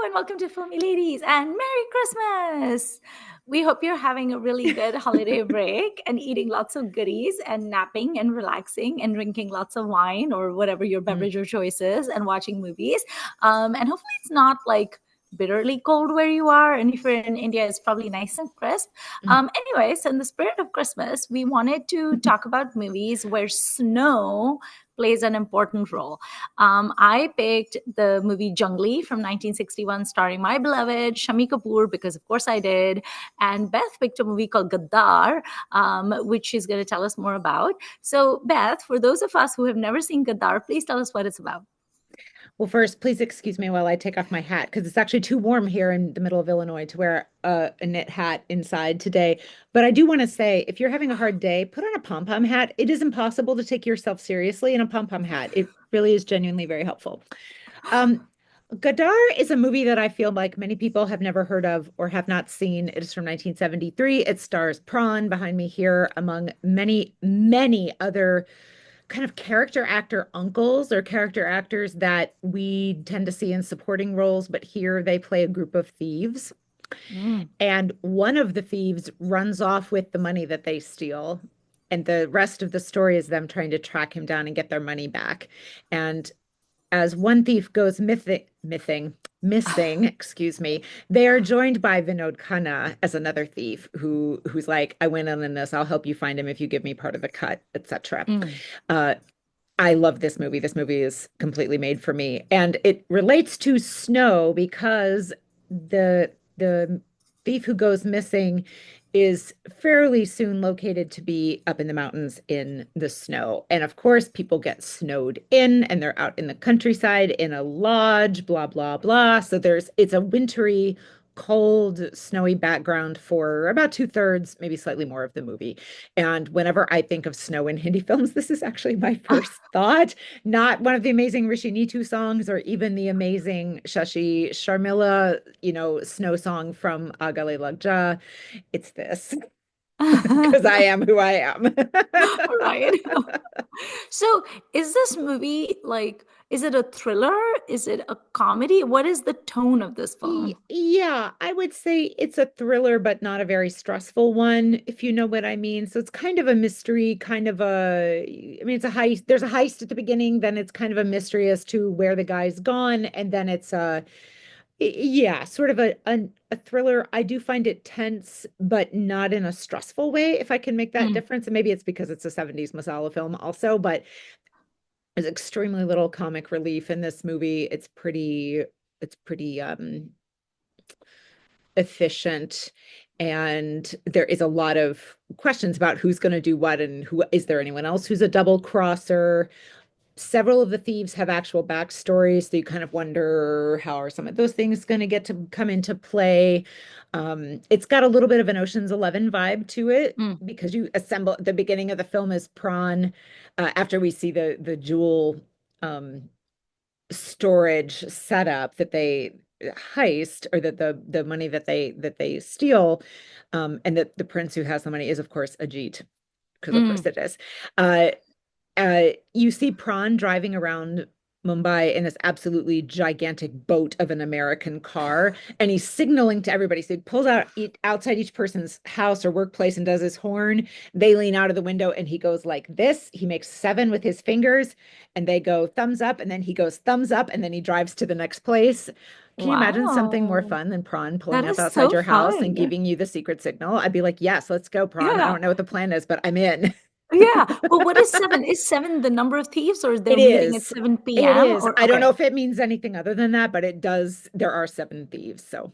and welcome to Filmi Ladies and Merry Christmas. We hope you're having a really good holiday break and eating lots of goodies and napping and relaxing and drinking lots of wine or whatever your beverage of choice is and watching movies. And hopefully it's not like bitterly cold where you are. And if you're in India, it's probably nice and crisp. Anyways, in the spirit of Christmas, we wanted to talk about movies where snow plays an important role. I picked the movie Jungly from 1961, starring my beloved Shami Kapoor, because of course I did. And Beth picked a movie called Gaddar, which she's going to tell us more about. So, Beth, for those of us who have never seen Gaddar, please tell us what it's about. Well, first, please excuse me while I take off my hat because it's actually too warm here in the middle of Illinois to wear a knit hat inside today. But I do want to say, if you're having a hard day, put on a pom-pom hat. It is impossible to take yourself seriously in a pom-pom hat. It really is genuinely very helpful. Um, Godard is a movie that I feel like many people have never heard of or have not seen. It is from 1973. It stars Prawn behind me here, among many, many other kind of character actor uncles or character actors that we tend to see in supporting roles, but here they play a group of thieves. Mm. And one of the thieves runs off with the money that they steal. And the rest of the story is them trying to track him down and get their money back. And as one thief goes missing, excuse me, they are joined by Vinod Khanna as another thief who's like, I went in this, I'll help you find him if you give me part of the cut, etc. Mm. Uh, I love this movie. This movie is completely made for me. And it relates to snow because the thief who goes missing is fairly soon located to be up in the mountains in the snow. And of course, people get snowed in and they're out in the countryside in a lodge, blah, blah, blah. So it's a wintry, cold, snowy background for about two-thirds, maybe slightly more of the movie. And whenever I think of snow in Hindi films, this is actually my first thought, not one of the amazing Rishi Neetu songs or even the amazing Shashi Sharmila, snow song from Agale Lag Ja. It's this because I am who I am. Right. So, is this movie like, is it a thriller? Is it a comedy? What is the tone of this film? Yeah, I would say it's a thriller, but not a very stressful one, if you know what I mean. So it's kind of a mystery, I mean, it's a heist. There's a heist at the beginning, then it's kind of a mystery as to where the guy's gone, and then it's yeah, sort of a thriller. I do find it tense, but not in a stressful way, if I can make that Mm. difference. And maybe it's because it's a 70s masala film also, but there's extremely little comic relief in this movie. It's pretty efficient, and there is a lot of questions about who's going to do what and who is there anyone else who's a double crosser. Several of the thieves have actual backstories, so you kind of wonder how are some of those things going to get to come into play. It's got a little bit of an Ocean's 11 vibe to it Mm. because you assemble the beginning of the film is Prawn, after we see the jewel um, storage setup that they heist, or that the money that they steal, and that the prince who has the money is of course Ajit, because of course Mm. it is. You see Prawn driving around Mumbai in this absolutely gigantic boat of an American car, and he's signaling to everybody. So he pulls out outside each person's house or workplace and does his horn. They lean out of the window and he goes like this. He makes seven with his fingers, and they go thumbs up, and then he goes thumbs up, and then he drives to the next place. Can you imagine something more Wow. fun than Prawn That pulling up is outside so your house and fun. giving you the secret signal? I'd be like, yes, let's go, Prawn. I Yeah. don't know what the plan is, but I'm in. Yeah. Well, what is seven? Is seven the number of thieves, or they're It meeting at is. 7 It p.m.? is. Or I don't know okay, if it means anything other than that, but it does. There are seven thieves. So,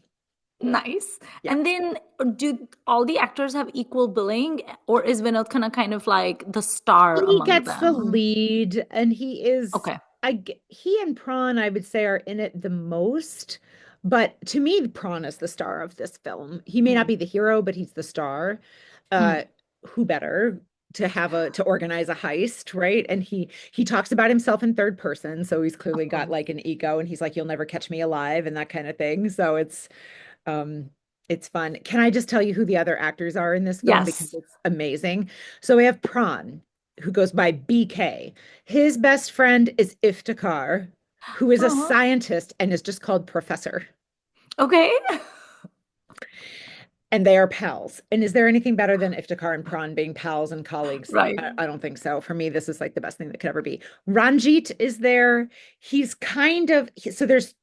nice. yeah. And then do all the actors have equal billing, or is Vinod Khanna kind of like the star He among gets the them? lead, and he is, Okay. he and Prawn, I would say, are in it the most. But to me, Prawn is the star of this film. He may not Mm. be the hero, but he's the star. Uh, Mm. who better to organize a heist, right? And he talks about himself in third person, so he's clearly Of got course. like an ego, and he's like, "You'll never catch me alive," and that kind of thing. So um it's fun. Can I just tell you who the other actors are in this film because Yes. it's amazing? So we have Pran, who goes by BK. His best friend is Iftikhar, who is a Uh-huh. scientist and is just called Professor. Okay. And they are pals. And is there anything better than Iftikhar and Pran being pals and colleagues? Right. I don't think so. For me, this is like the best thing that could ever be. Ranjit is there. He's kind of so there's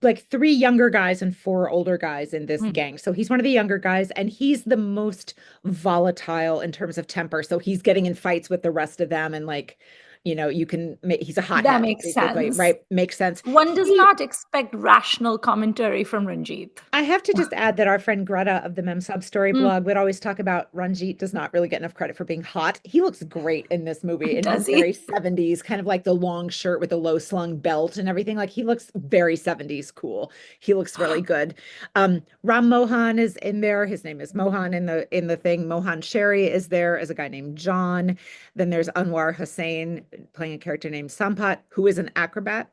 like three younger guys and four older guys in this Mm. gang. So he's one of the younger guys, and he's the most volatile in terms of temper. So he's getting in fights with the rest of them, and like, you can make he's a That hothead, makes basically, sense. right? Makes sense. One does He not expect rational commentary from Ranjit. I have to just add that our friend Greta of the Mem Sub Story Mm. blog would always talk about Ranjit does not really get enough credit for being hot. He looks great in this movie in his Does very he? 70s, kind of like the long shirt with the low slung belt and everything. Like he looks very 70s cool. He looks really good. Ram Mohan is in there. His name is Mohan in the thing. Mohan Sherry is there as a guy named John. Then there's Anwar Hussain playing a character named Sampat, who is an acrobat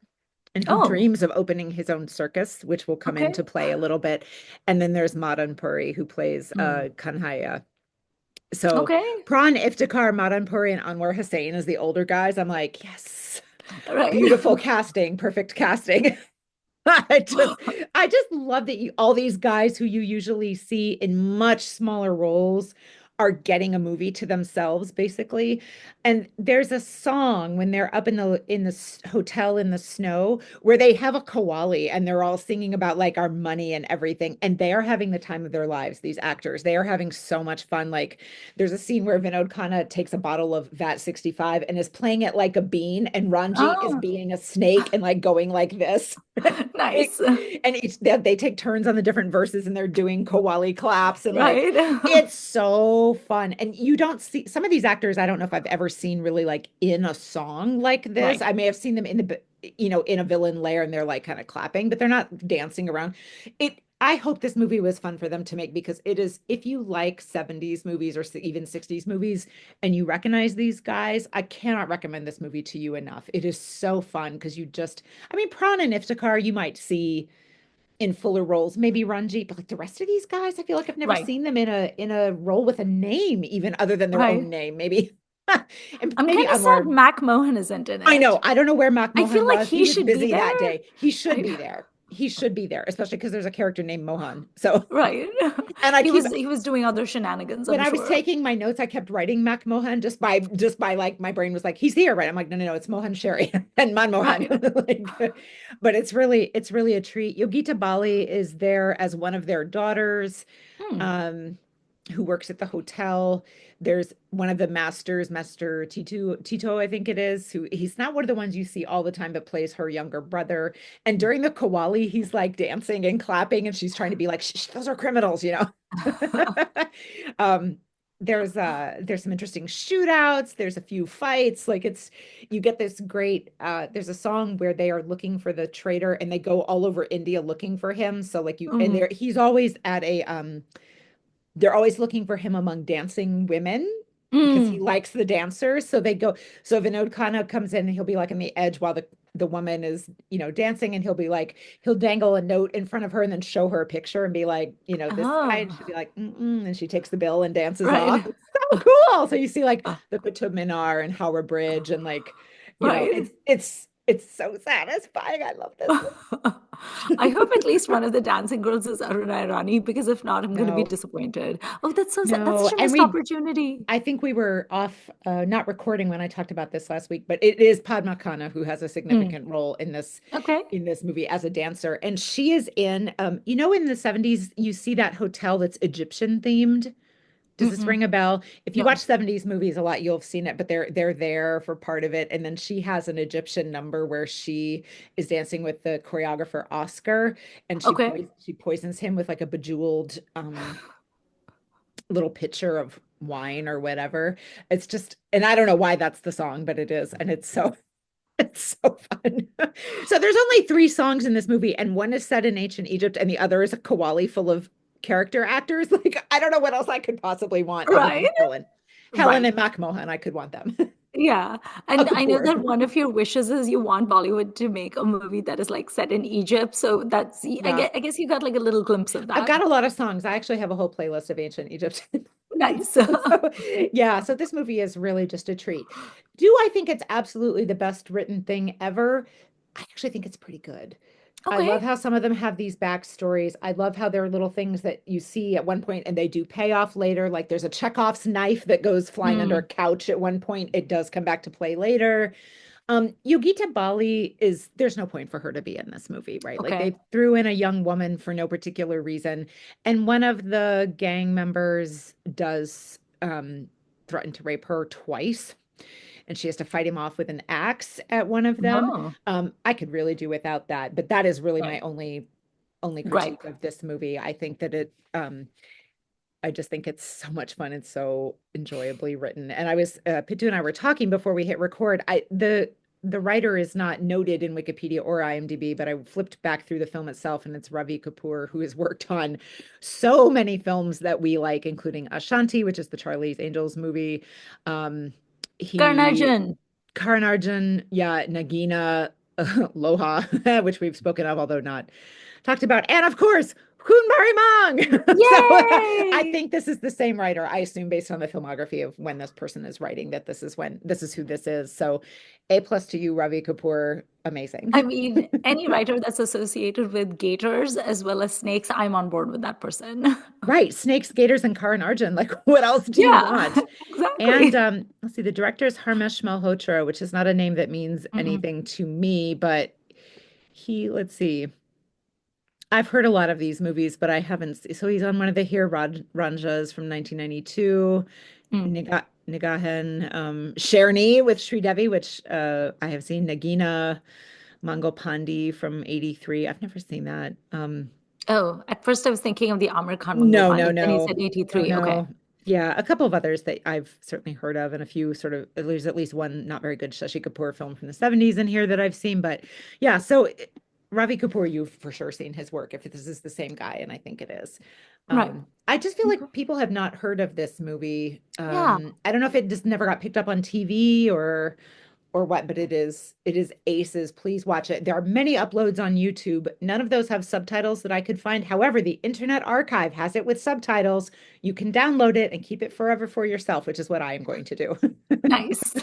and who Oh, dreams of opening his own circus, which will come okay. into play a little bit. And then there's Madan Puri, who plays Mm. Kanhaya. So Okay. Pran Iftikhar, Madan Puri, and Anwar Hussain as the older guys. I'm like, yes, Right. beautiful casting, perfect casting. I just I just love that all these guys who you usually see in much smaller roles are getting a movie to themselves basically. And there's a song when they're up in the hotel in the snow where they have a kawali and they're all singing about like our money and everything, and they are having the time of their lives, these actors. They are having so much fun. Like there's a scene where Vinod Khanna takes a bottle of VAT 65 and is playing it like a bean, and Ranjit is Oh, being a snake and like going like this. nice. And each they take turns on the different verses and they're doing Kowali claps and like Right. it's so fun. And you don't see some of these actors, I don't know if I've ever seen really like in a song like this. Right. I may have seen them in a villain lair and they're like kind of clapping, but they're not dancing around. I hope this movie was fun for them to make because it is, if you like 70s movies or even 60s movies and you recognize these guys, I cannot recommend this movie to you enough. It is so fun because I mean, Pran and Iftikhar, you might see in fuller roles, maybe Ranjit, but like the rest of these guys, I feel like I've never Right. seen them in a role with a name, even other than their Right. own name, maybe. And I'm maybe kind of sad Anwar. Mac Mohan isn't in I it. know. I don't know where Mac I feel Mohan like was. he He was should be busy that there. day. He should I, be there. He should be there, especially because there's a character named Mohan. So, right. and I He keep was he was doing other shenanigans, when I'm I was sure. taking my notes, I kept writing Mac Mohan just by like my brain was like, he's here, right? I'm like, no, no, no, it's Mohan Sherry and Manmohan. Right. Like, but it's really a treat. Yogita Bali is there as one of their daughters, Hmm. um, who works at the hotel. There's one of the masters, Master Tito, I think it is, who he's not one of the ones you see all the time, but plays her younger brother. And during the Kawali, he's like dancing and clapping, and she's trying to be like, shh, those are criminals. Um, there's some interesting shootouts, there's a few fights, like you get this great there's a song where they are looking for the traitor and they go all over India looking for him. So like Mhm. he's always at a they're always looking for him among dancing women because he Mm. likes the dancers. So Vinod Khanna comes in and he'll be like in the edge while the woman is, dancing, and he'll dangle a note in front of her and then show her a picture and be like, this guy, and Oh, she'll be like, mm-mm, and she takes the bill and dances off. right. It's so cool. So you see like the Qutub Minar and Howrah Bridge and like, Right. it's so satisfying. I love this. I hope at least one of the dancing girls is Aruna Irani because if not, I'm going to be No, disappointed. Oh, that's so sad. That's no. such a And missed opportunity. I think we were off, not recording when I talked about this last week, but it is Padma Khanna who has a Mm. significant role in this Okay. in this movie as a dancer, and she is in, in the 70s, you see that hotel that's Egyptian themed. Does this Mm-mm. ring a bell? If you watch No. 70s movies a lot, you'll have seen it, but they're there for part of it. And then she has an Egyptian number where she is dancing with the choreographer Oscar, and Okay. she poisons him with like a bejeweled little pitcher of wine or whatever. It's just, and I don't know why that's the song, but it is, and it's so fun. So there's only three songs in this movie, and one is set in ancient Egypt, and the other is a Kawali full of character actors. Like I don't know what else I could possibly want other Right. than Helen. Helen Right. and Mac Mohan, I could want them Yeah. on And the I know board. that one of your wishes is you want Bollywood to make a movie that is like set in Egypt. So that's, Yeah. I guess you got like a little glimpse of I've that. got a lot of songs. I actually have a whole playlist of ancient Egypt. Nice. So, yeah, so this movie is really just a treat. Do I think it's absolutely the best written thing ever? I actually think it's pretty good. I Okay. love how some of them have these backstories. I love how there are little things that you see at one point and they do pay off later. Like there's a Chekhov's knife that goes flying under a Mm, couch at one point. It does come back to play later. Yogita Bali is there's no point for her to be in this movie, right? Like okay. they threw in a young woman for no particular reason, and one of the gang members does threaten to rape her twice, and she has to fight him off with an axe at one of them. Oh, I could really do without that, but that is really my right. only Right. critique of this movie. I think that I just think it's so much fun and so enjoyably written. And I was Pitu and I were talking before we hit record. The writer is not noted in Wikipedia or IMDb, but I flipped back through the film itself, and it's Ravi Kapoor, who has worked on so many films that we like, including Ashanti, which is the Charlie's Angels movie. He Karnarjan. Karan Arjun, yeah, Nagina, Loha, which we've spoken of, although not talked about, and of course, Khun Marimang. So I Yay! think this is the same writer. I assume based on the filmography of when this person is writing that this is who this is. So A plus to you, Ravi Kapoor, I amazing. mean, any writer that's associated with gators as well as snakes, I'm on board with that person. Right, snakes, gators, and Karan Arjun. Like, what else do you Yeah, want? And exactly. let's see, the director is Harmesh Malhotra, which is not a name that means Mm-mm. anything to me, but let's see. I've heard a lot of these movies, but I haven't. So he's on one of the Here Ranjas from 1992, Mm. Nigahen, Sherni with Devi, which I have seen, Nagina, Mangal Pandey from 83. I've never seen that. Oh, at first I was thinking of the Amir Khan Mangal No, no, Pandey. Then you said no, no, 83. Okay. no. Yeah, a couple of others that I've certainly heard of, and a few sort of, there's at least one not very good Shashi Kapoor film from the 70s in here that I've seen. But yeah, so Ravi Kapoor, you've for sure seen his work if this is the same guy, and I think it is. Right. I just feel Okay. like people have not heard of this movie. Yeah. I don't know if it just never got picked up on TV or what, but it is aces. Please watch it. There are many uploads on YouTube. None of those have subtitles that I could find. However, the Internet Archive has it with subtitles. You can download it and keep it forever for yourself, which is what I am going to do. Nice.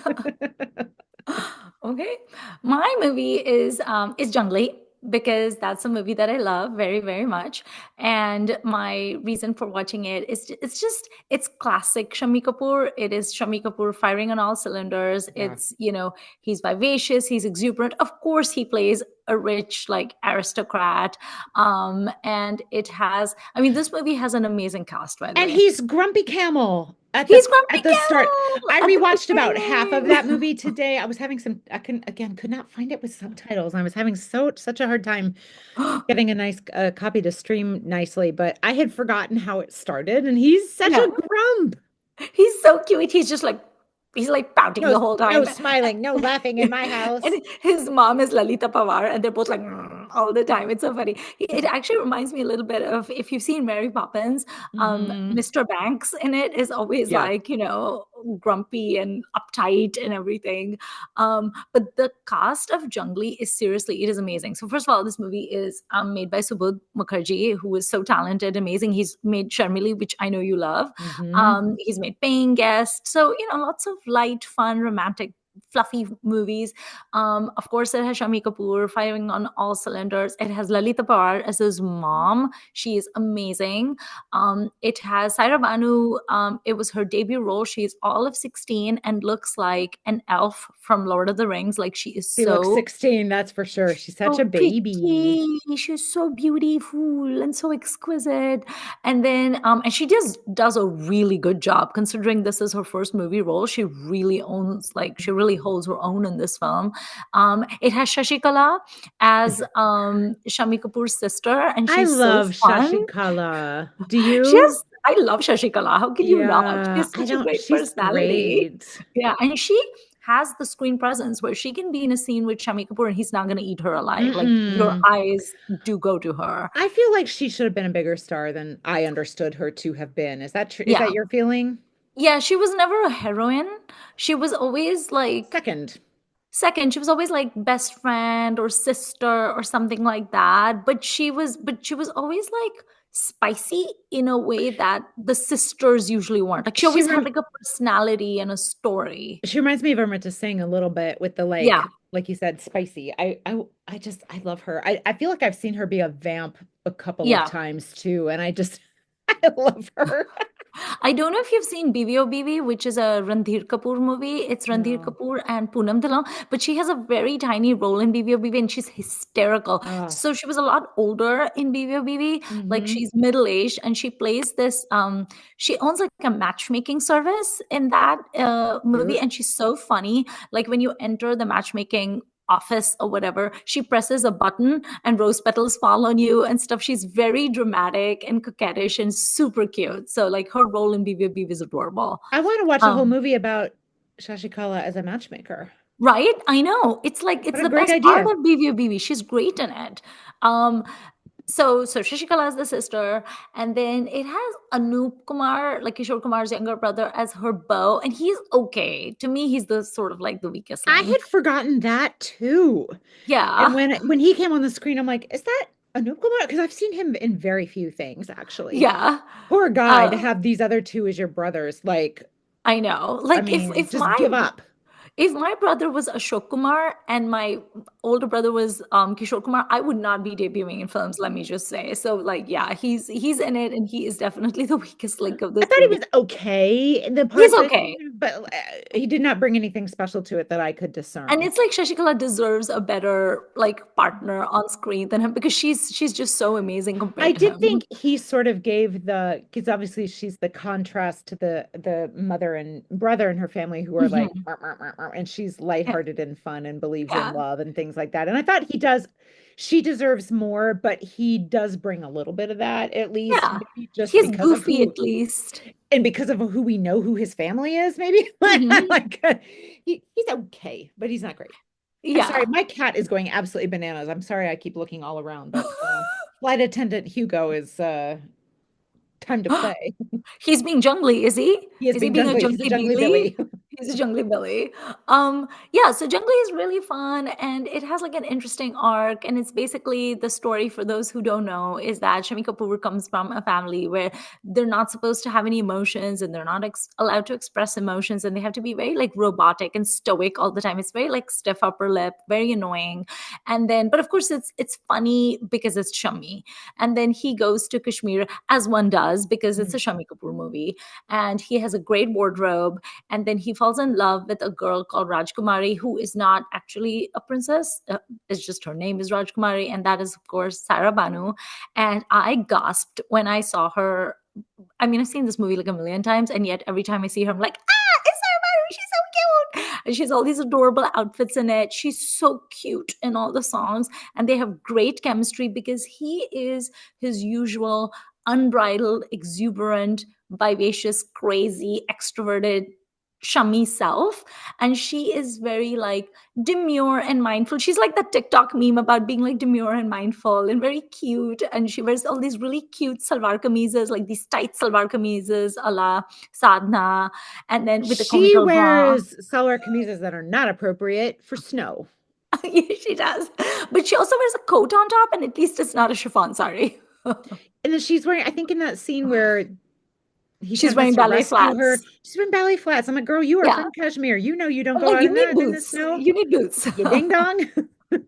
Okay. My movie is Jungly because that's a movie that I love very, very much. And my reason for watching it is it's classic Shami Kapoor. It is Shami Kapoor firing on all cylinders. Yeah. He's vivacious, he's exuberant. Of course, he plays a rich like aristocrat. And I mean, this movie has an amazing cast, by the And way. he's Grumpy Camel He's at Grumpy the start. Camel I at the rewatched about half of that beginning. movie today. I was having some I couldn't again could not find it with subtitles. I was having such a hard time getting a nice copy to stream nicely, but I had forgotten how it started, and he's such Yeah. a grump. He's so cute. He's like pouting No, the whole no time. smiling, no laughing in my house. And his mom is Lalita Pawar, and they're both like all the time. It's so funny. It actually reminds me a little bit of if you've seen Mary Poppins, Hmm. Mr. Banks in it is always Yeah. like, grumpy and uptight and everything. But the cast of Jungly is seriously, it is amazing. So first of all, this movie is made by Subodh Mukherjee, who is so talented, amazing. He's made Sharmili, which I know you love. Hmm. He's made Paying Guest. So, lots of light, fun, romantic, fluffy movies. Of course, it has Shami Kapoor firing on all cylinders. It has Lalita Pawar as his mom. She is amazing. It has Saira Banu. It was her debut role. She's all of 16 and looks like an elf from Lord of the Rings. Like she is She looks so 16, that's for sure. She's such so a baby. pretty. She's so beautiful and so exquisite. And then, and she just does a really good job considering this is her first movie role. She really she really holds her own in this film. It has Shashikala as Shami Kapoor's sister, and I she's so love fun. Shashikala. Do you? I love Shashikala. How can you not? She Yeah, has I such a don't, great she's personality. great. Yeah, and she has the screen presence where she can be in a scene with Shami Kapoor and he's not going to eat her alive. Like your Mm-mm. eyes do go to her. I feel like she should have been a bigger star than I understood her to have been. Is that true? Is that Yeah. your feeling? Yeah, she was never a heroine. She was always like Second. second. She was always like best friend or sister or something like that. But she was always like spicy in a way that the sisters usually weren't. Like she She always had rem like a personality and a story. she reminds me of Amrita Singh a little bit with the like Yeah. like you said, spicy. I just I love her. I feel like I've seen her be a vamp a couple of Yeah. times too, and I just I love her. I don't know if you've seen BBO BB, which is a Randhir Kapoor movie. It's Randhir No. Kapoor and Poonam Dillon, but she has a very tiny role in BBO BB and she's hysterical. Oh. So she was a lot older in BBO BB, like Hmm. she's middle aged, and she plays this. She owns like a matchmaking service in that movie, Cute. and she's so funny. Like when you enter the matchmaking office or whatever, she presses a button and rose petals fall on you and stuff. She's very dramatic and coquettish and super cute. So like her role in BBB is adorable. I want to watch a whole Um, movie about Shashikala as a matchmaker. right? I know. It's like it's What a the great best part idea. of BBB. She's great in it. Um, so Shashikala is the sister, and then it has Anup Kumar, like Kishore Kumar's younger brother, as her beau, and he's okay. To me, he's the sort of like the weakest I link. had forgotten that too. And Yeah. when he came on the screen, I'm like, is that Anup Kumar? Because I've seen him in very few things, actually. Yeah. Poor guy to Uh, have these other two as your brothers. Like, I know. I Like mean, just give up. if my brother was Ashok Kumar and my older brother was Kishore Kumar, I would not be debuting in films, let me just say. So like yeah, he's in it and he is definitely the weakest link of the I thought he three. was okay in the He's parts I've okay. seen him, but he did not bring anything special to it that I could And discern. it's like Shashikala deserves a better like partner on screen than him because she's just so amazing I compared to did him. think he sort of gave the because obviously she's the contrast to the mother and brother in her family who are like Mhm. "Meow, meow, meow, meow," and she's lighthearted and fun and believes in Yeah. love and things like that. And I thought he does she deserves more, but he does bring a little bit of that at least, Yeah. maybe just He's because of goofy who at least. and because of who we know who his family is, maybe Mhm. like he's okay, but he's not great. I'm sorry, Yeah. my cat is going absolutely bananas. I'm sorry I keep looking all around, but flight attendant Hugo is time to play. He's being jungly, is he? He is Is he being being a jungly. He's a jungly jungly Billy? Billy. He's a jungly Billy. Yeah, so Jungly is really fun and it has like an interesting arc. And it's basically the story for those who don't know is that Shami Kapoor comes from a family where they're not supposed to have any emotions and they're not allowed to express emotions and they have to be very like robotic and stoic all the time. It's very like stiff upper lip, very annoying. And then, but of course, it's funny because it's Shami. And then he goes to Kashmir as one does because it's a Mm. Shami Kapoor movie and he has a great wardrobe and then he falls in love with a girl called Rajkumari who is not actually a princess, it's just her name is Rajkumari and that is of course Sarah Banu. And I gasped when I saw her. I mean, I've seen this movie like a million times and yet every time I see her I'm like, ah, it's Sarah Banu, she's so cute and she's all these adorable outfits in it. She's so cute in all the songs and they have great chemistry because he is his usual unbridled, exuberant, vivacious, crazy, extroverted Shami self. And she is very like demure and mindful. She's like that TikTok meme about being like demure and mindful and very cute. And she wears all these really cute salwar kameezes, like these tight salwar kameezes a la Sadhna, and then with a She comical bra. wears salwar kameezes that are not appropriate for snow. Yeah, she does. But she also wears a coat on top, and at least it's not a chiffon sari. And then she's wearing, I think in that scene where he She's comes wearing to ballet rescue her, flats. she's wearing ballet flats. I'm like, girl, you are Yeah. from Kashmir. You know you don't I'm go like, out you in need that in the boots. snow. You need boots. You ding dong.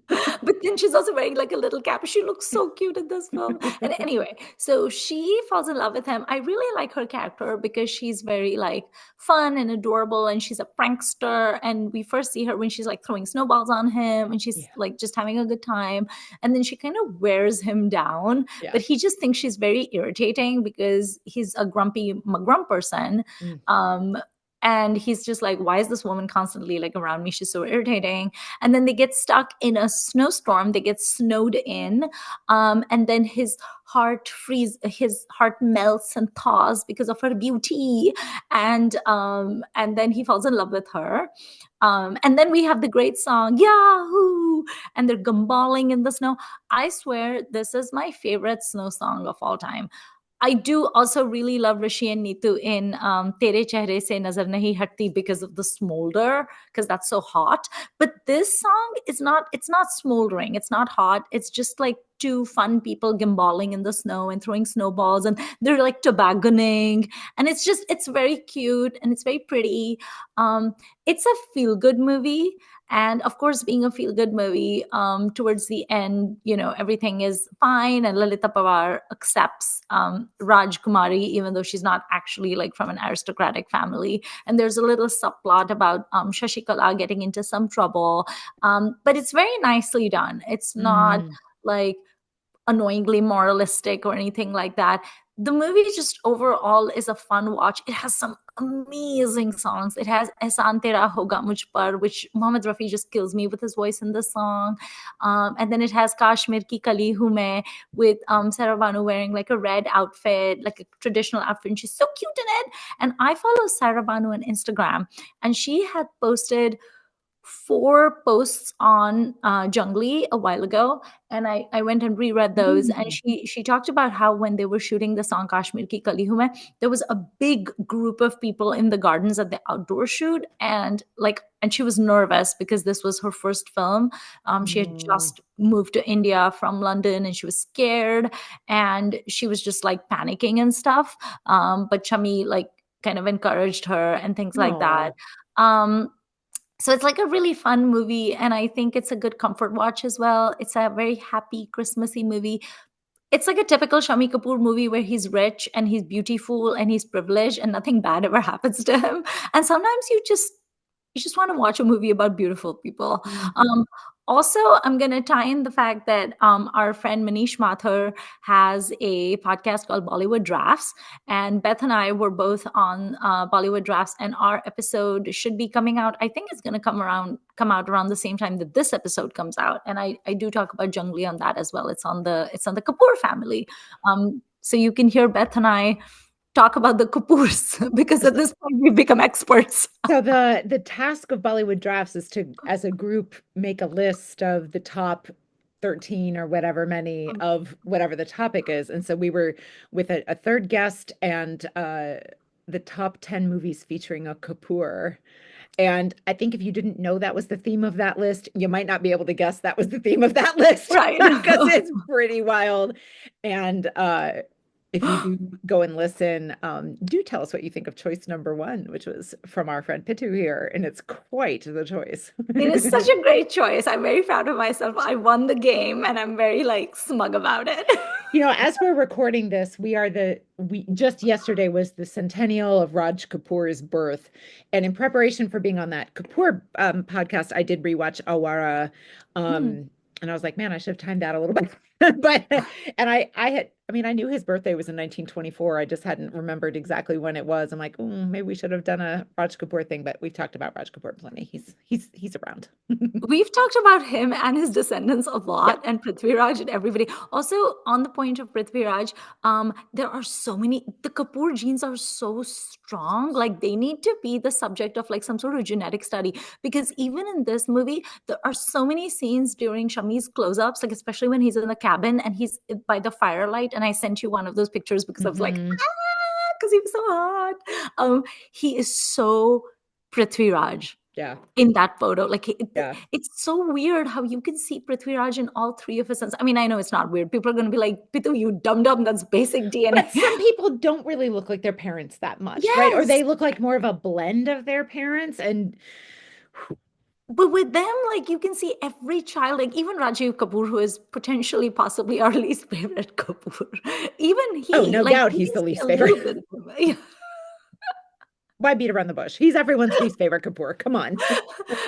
But then she's also wearing like a little cap. She looks so cute in this film. And anyway, so she falls in love with him. I really like her character because she's very like fun and adorable and she's a prankster. And we first see her when she's like throwing snowballs on him and she's Yeah, like just having a good time. And then she kind of wears him down, yeah. but he just thinks she's very irritating because he's a grumpy McGrump person. Mm. Um, and he's just like, why is this woman constantly like around me? She's so irritating. And then they get stuck in a snowstorm. They get snowed in, and then his heart melts and thaws because of her beauty, and then he falls in love with her. And then we have the great song Yahoo, and they're gumballing in the snow. I swear this is my favorite snow song of all time. I do also really love Rishi and Neetu in Tere Chehre Se Nazar Nahi Hatti because of the smolder, because that's so hot. But this song is not, it's not smoldering, it's not hot. It's just like two fun people gimballing in the snow and throwing snowballs, and they're like tobogganing, and it's very cute and it's very pretty. It's a feel good movie. And of course, being a feel good movie, towards the end, everything is fine. And Lalita Pawar accepts Raj Kumari, even though she's not actually like from an aristocratic family. And there's a little subplot about Shashikala getting into some trouble. But it's very nicely done. It's not Mm. like annoyingly moralistic or anything like that. The movie just overall is a fun watch. It has some amazing songs. It has Ehsan Tera Hoga Mujh Par, which Mohammed Rafi just kills me with his voice in the song. And then it has Kashmir Ki Kali Hu Main with Sarah Banu wearing like a red outfit, like a traditional outfit. And she's so cute in it. And I follow Sarah Banu on Instagram, and she had posted 4 posts on Jungly a while ago, and I went and reread those. And Mm. she talked about how when they were shooting the song Kashmir Ki Kali Hu Main, there was a big group of people in the gardens at the outdoor shoot, and she was nervous because this was her first film. She had Mm. just moved to India from London, and she was scared, and she was just like panicking and stuff. But Chami like kind of encouraged her and things like that. Oh. Um, so it's like a really fun movie, and I think it's a good comfort watch as well. It's a very happy Christmassy movie. It's like a typical Shami Kapoor movie where he's rich and he's beautiful and he's privileged and nothing bad ever happens to him. And sometimes you just want to watch a movie about beautiful people. Mm. Also, I'm going to tie in the fact that our friend Manish Mathur has a podcast called Bollywood Drafts, and Beth and I were both on Bollywood Drafts, and our episode should be coming out. I think it's going to come out around the same time that this episode comes out, and I do talk about Jungli on that as well. It's on the Kapoor family, so you can hear Beth and I talk about the Kapoors because at this point we've become experts. So the task of Bollywood Drafts is to, as a group, make a list of the top 13 or whatever many of whatever the topic is. And so we were with a third guest, and the top 10 movies featuring a Kapoor. And I think if you didn't know that was the theme of that list, you might not be able to guess that was the theme of that list. Right. Because it's pretty wild. And if you do go and listen, do tell us what you think of choice number 1, which was from our friend Pitu here, and it's quite the choice. It is such a great choice. I'm very proud of myself. I won the game, and I'm very like smug about it. As we're recording this, we just yesterday was the centennial of Raj Kapoor's birth. And in preparation for being on that Kapoor podcast, I did rewatch Awara. And I was like, man, I should have timed that a little bit. But and I knew his birthday was in 1924. I just hadn't remembered exactly when it was. I'm like, maybe we should have done a Raj Kapoor thing, but we've talked about Raj Kapoor plenty. He's around. We've talked about him and his descendants a Yeah. lot, and Prithviraj and everybody. Also, on the point of Prithviraj, there are so many. The Kapoor genes are so strong. Like they need to be the subject of like some sort of genetic study, because even in this movie, there are so many scenes during Shami's close-ups, like especially when he's in the cabin and he's by the firelight. And I sent you one of those pictures because I was like, Mhm. because he was so hot. He is so Prithviraj Yeah. in that photo. Like Yeah. it's so weird how you can see Prithviraj in all 3 of his sons. I mean, I know it's not weird. People are going to be like, Pitu, you dum-dum, that's basic DNA. But some people don't really look like their parents that much, right? Or Yes. they look like more of a blend of their parents. And But with them, like you can see every child, like even Rajiv Kapoor, who is potentially possibly our least favorite Kapoor, even oh, he, no like doubt you he's can the see least a favorite. little bit of him. Why beat around the bush? He's everyone's least favorite Kapoor. Come on.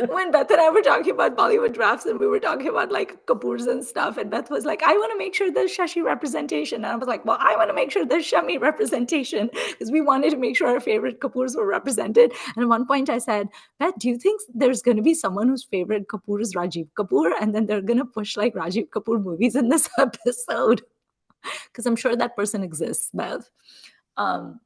When Beth and I were talking about Bollywood drafts and we were talking about like Kapoors and stuff, and Beth was like, I want to make sure there's Shashi representation. And I was like, well, I want to make sure there's Shami representation, because we wanted to make sure our favorite Kapoors were represented. And at one point I said, Beth, do you think there's going to be someone whose favorite Kapoor is Rajiv Kapoor? And then they're going to push like Rajiv Kapoor movies in this episode. Because I'm sure that person exists, Beth. Um,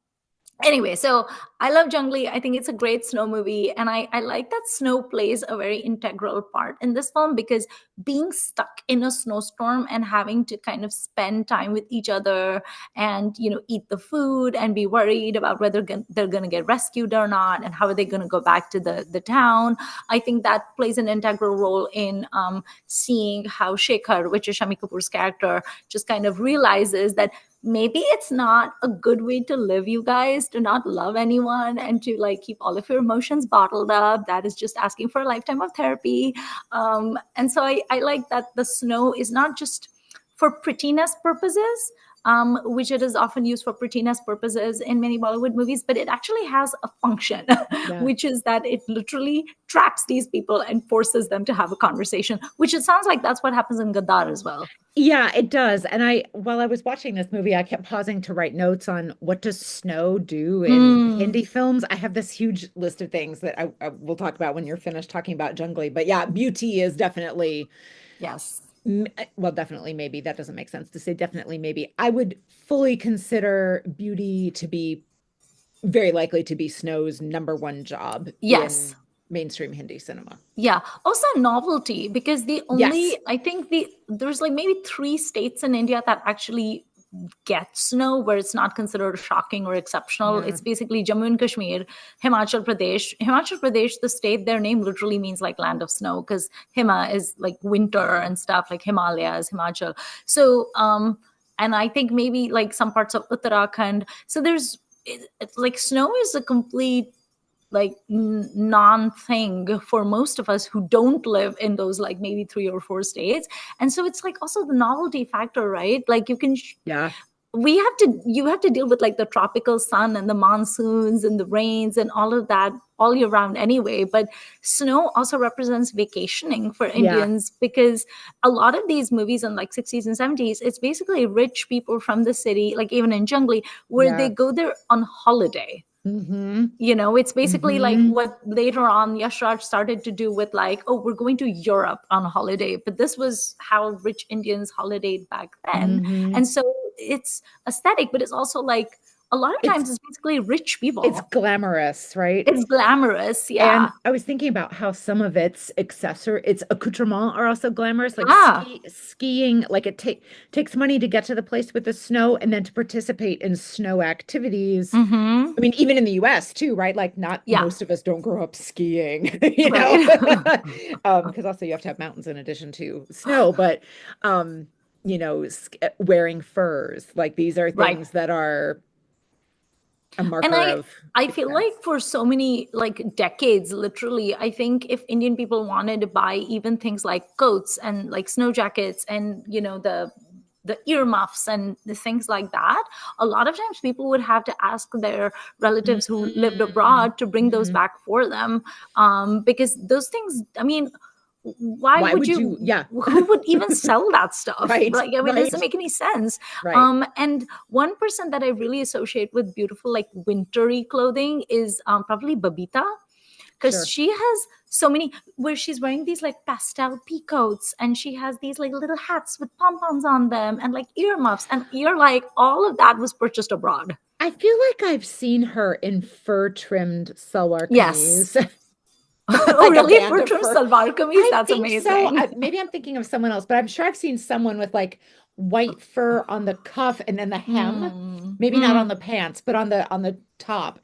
Anyway, so I love Jungly. I think it's a great snow movie. And I like that snow plays a very integral part in this film because being stuck in a snowstorm and having to kind of spend time with each other and, eat the food and be worried about whether they're going to get rescued or not and how are they going to go back to the town. I think that plays an integral role in seeing how Shekhar, which is Shami Kapoor's character, just kind of realizes that maybe it's not a good way to live, you guys, to not love anyone and to like keep all of your emotions bottled up. That is just asking for a lifetime of therapy. And so I like that the snow is not just for prettiness purposes, which it is often used for prettiness purposes in many Bollywood movies, but it actually has a function, Yeah. which is that it literally traps these people and forces them to have a conversation, which it sounds like that's what happens in Gaddar as well. Yeah, it does. And while I was watching this movie, I kept pausing to write notes on what does snow do in Mm, Hindi films. I have this huge list of things that I will talk about when you're finished talking about Jungly. But yeah, beauty is definitely, yes. well, definitely maybe. That doesn't make sense to say definitely maybe. I would fully consider beauty to be very likely to be Snow's number one job Yes. in mainstream Hindi cinema. Yeah. Also novelty, because Yes. I think there's like maybe three states in India that actually get snow where it's not considered shocking or exceptional. Yeah. It's basically Jammu and Kashmir, Himachal Pradesh. Himachal Pradesh, the state, their name literally means like land of snow because Hima is like winter and stuff, like Himalayas, Himachal. So, and I think maybe like some parts of Uttarakhand. So it's like snow is a complete like non thing for most of us who don't live in those like maybe three or four states. And so it's like also the novelty factor, right? Like Yeah. you have to deal with like the tropical sun and the monsoons and the rains and all of that all year round anyway. But snow also represents vacationing for Yeah. Indians because a lot of these movies in like 60s and 70s, it's basically rich people from the city, like even in Jungly, where they Yeah. go there on holiday. Mm-hmm. It's basically like Mm-hmm. what later on Yashraj started to do with like, oh, we're going to Europe on a holiday. But this was how rich Indians holidayed back then. Mm-hmm. And so it's aesthetic, but it's also like a lot of It's times it's basically rich it's people. glamorous, right? It's glamorous. And Yeah. I was thinking about how some of its accoutrements are also glamorous, like Yeah. skiing, like takes money to get to the place with the snow and then to participate in snow activities. Mm-hmm. I mean, even in the US too, right? Like not Yeah. most of us don't grow up skiing, Right. because also you have to have mountains in addition to snow, but um, wearing furs, like these are Right. things that are a And marker i of i feel like success. for so many like decades, literally, I think if Indian people wanted to buy even things like coats and like snow jackets and the earmuffs and the things like that, a lot of times people would have to ask their relatives who lived abroad to bring those Mm-hmm. back for them, because those things, I mean, why Why would would you, you? Yeah. who would even sell that stuff? Right, Like, I mean, it right, doesn't make any sense. right. And one person that I really associate with beautiful like wintry clothing is probably Babita, because Sure. she has so many where she's wearing these like pastel peacoats and she has these like little hats with pom-poms on them and like earmuffs, and you're like, all of that was purchased abroad. I feel like I've seen her in fur-trimmed salwar Yes. kameez, Oh like a really? band For of trim fur. salwar kameez? I That's think so. amazing. Maybe I'm thinking of someone else, but I'm sure I've seen someone with like white fur on the cuff and then the hem. Hmm. Maybe not on Hmm. the pants, but on the top.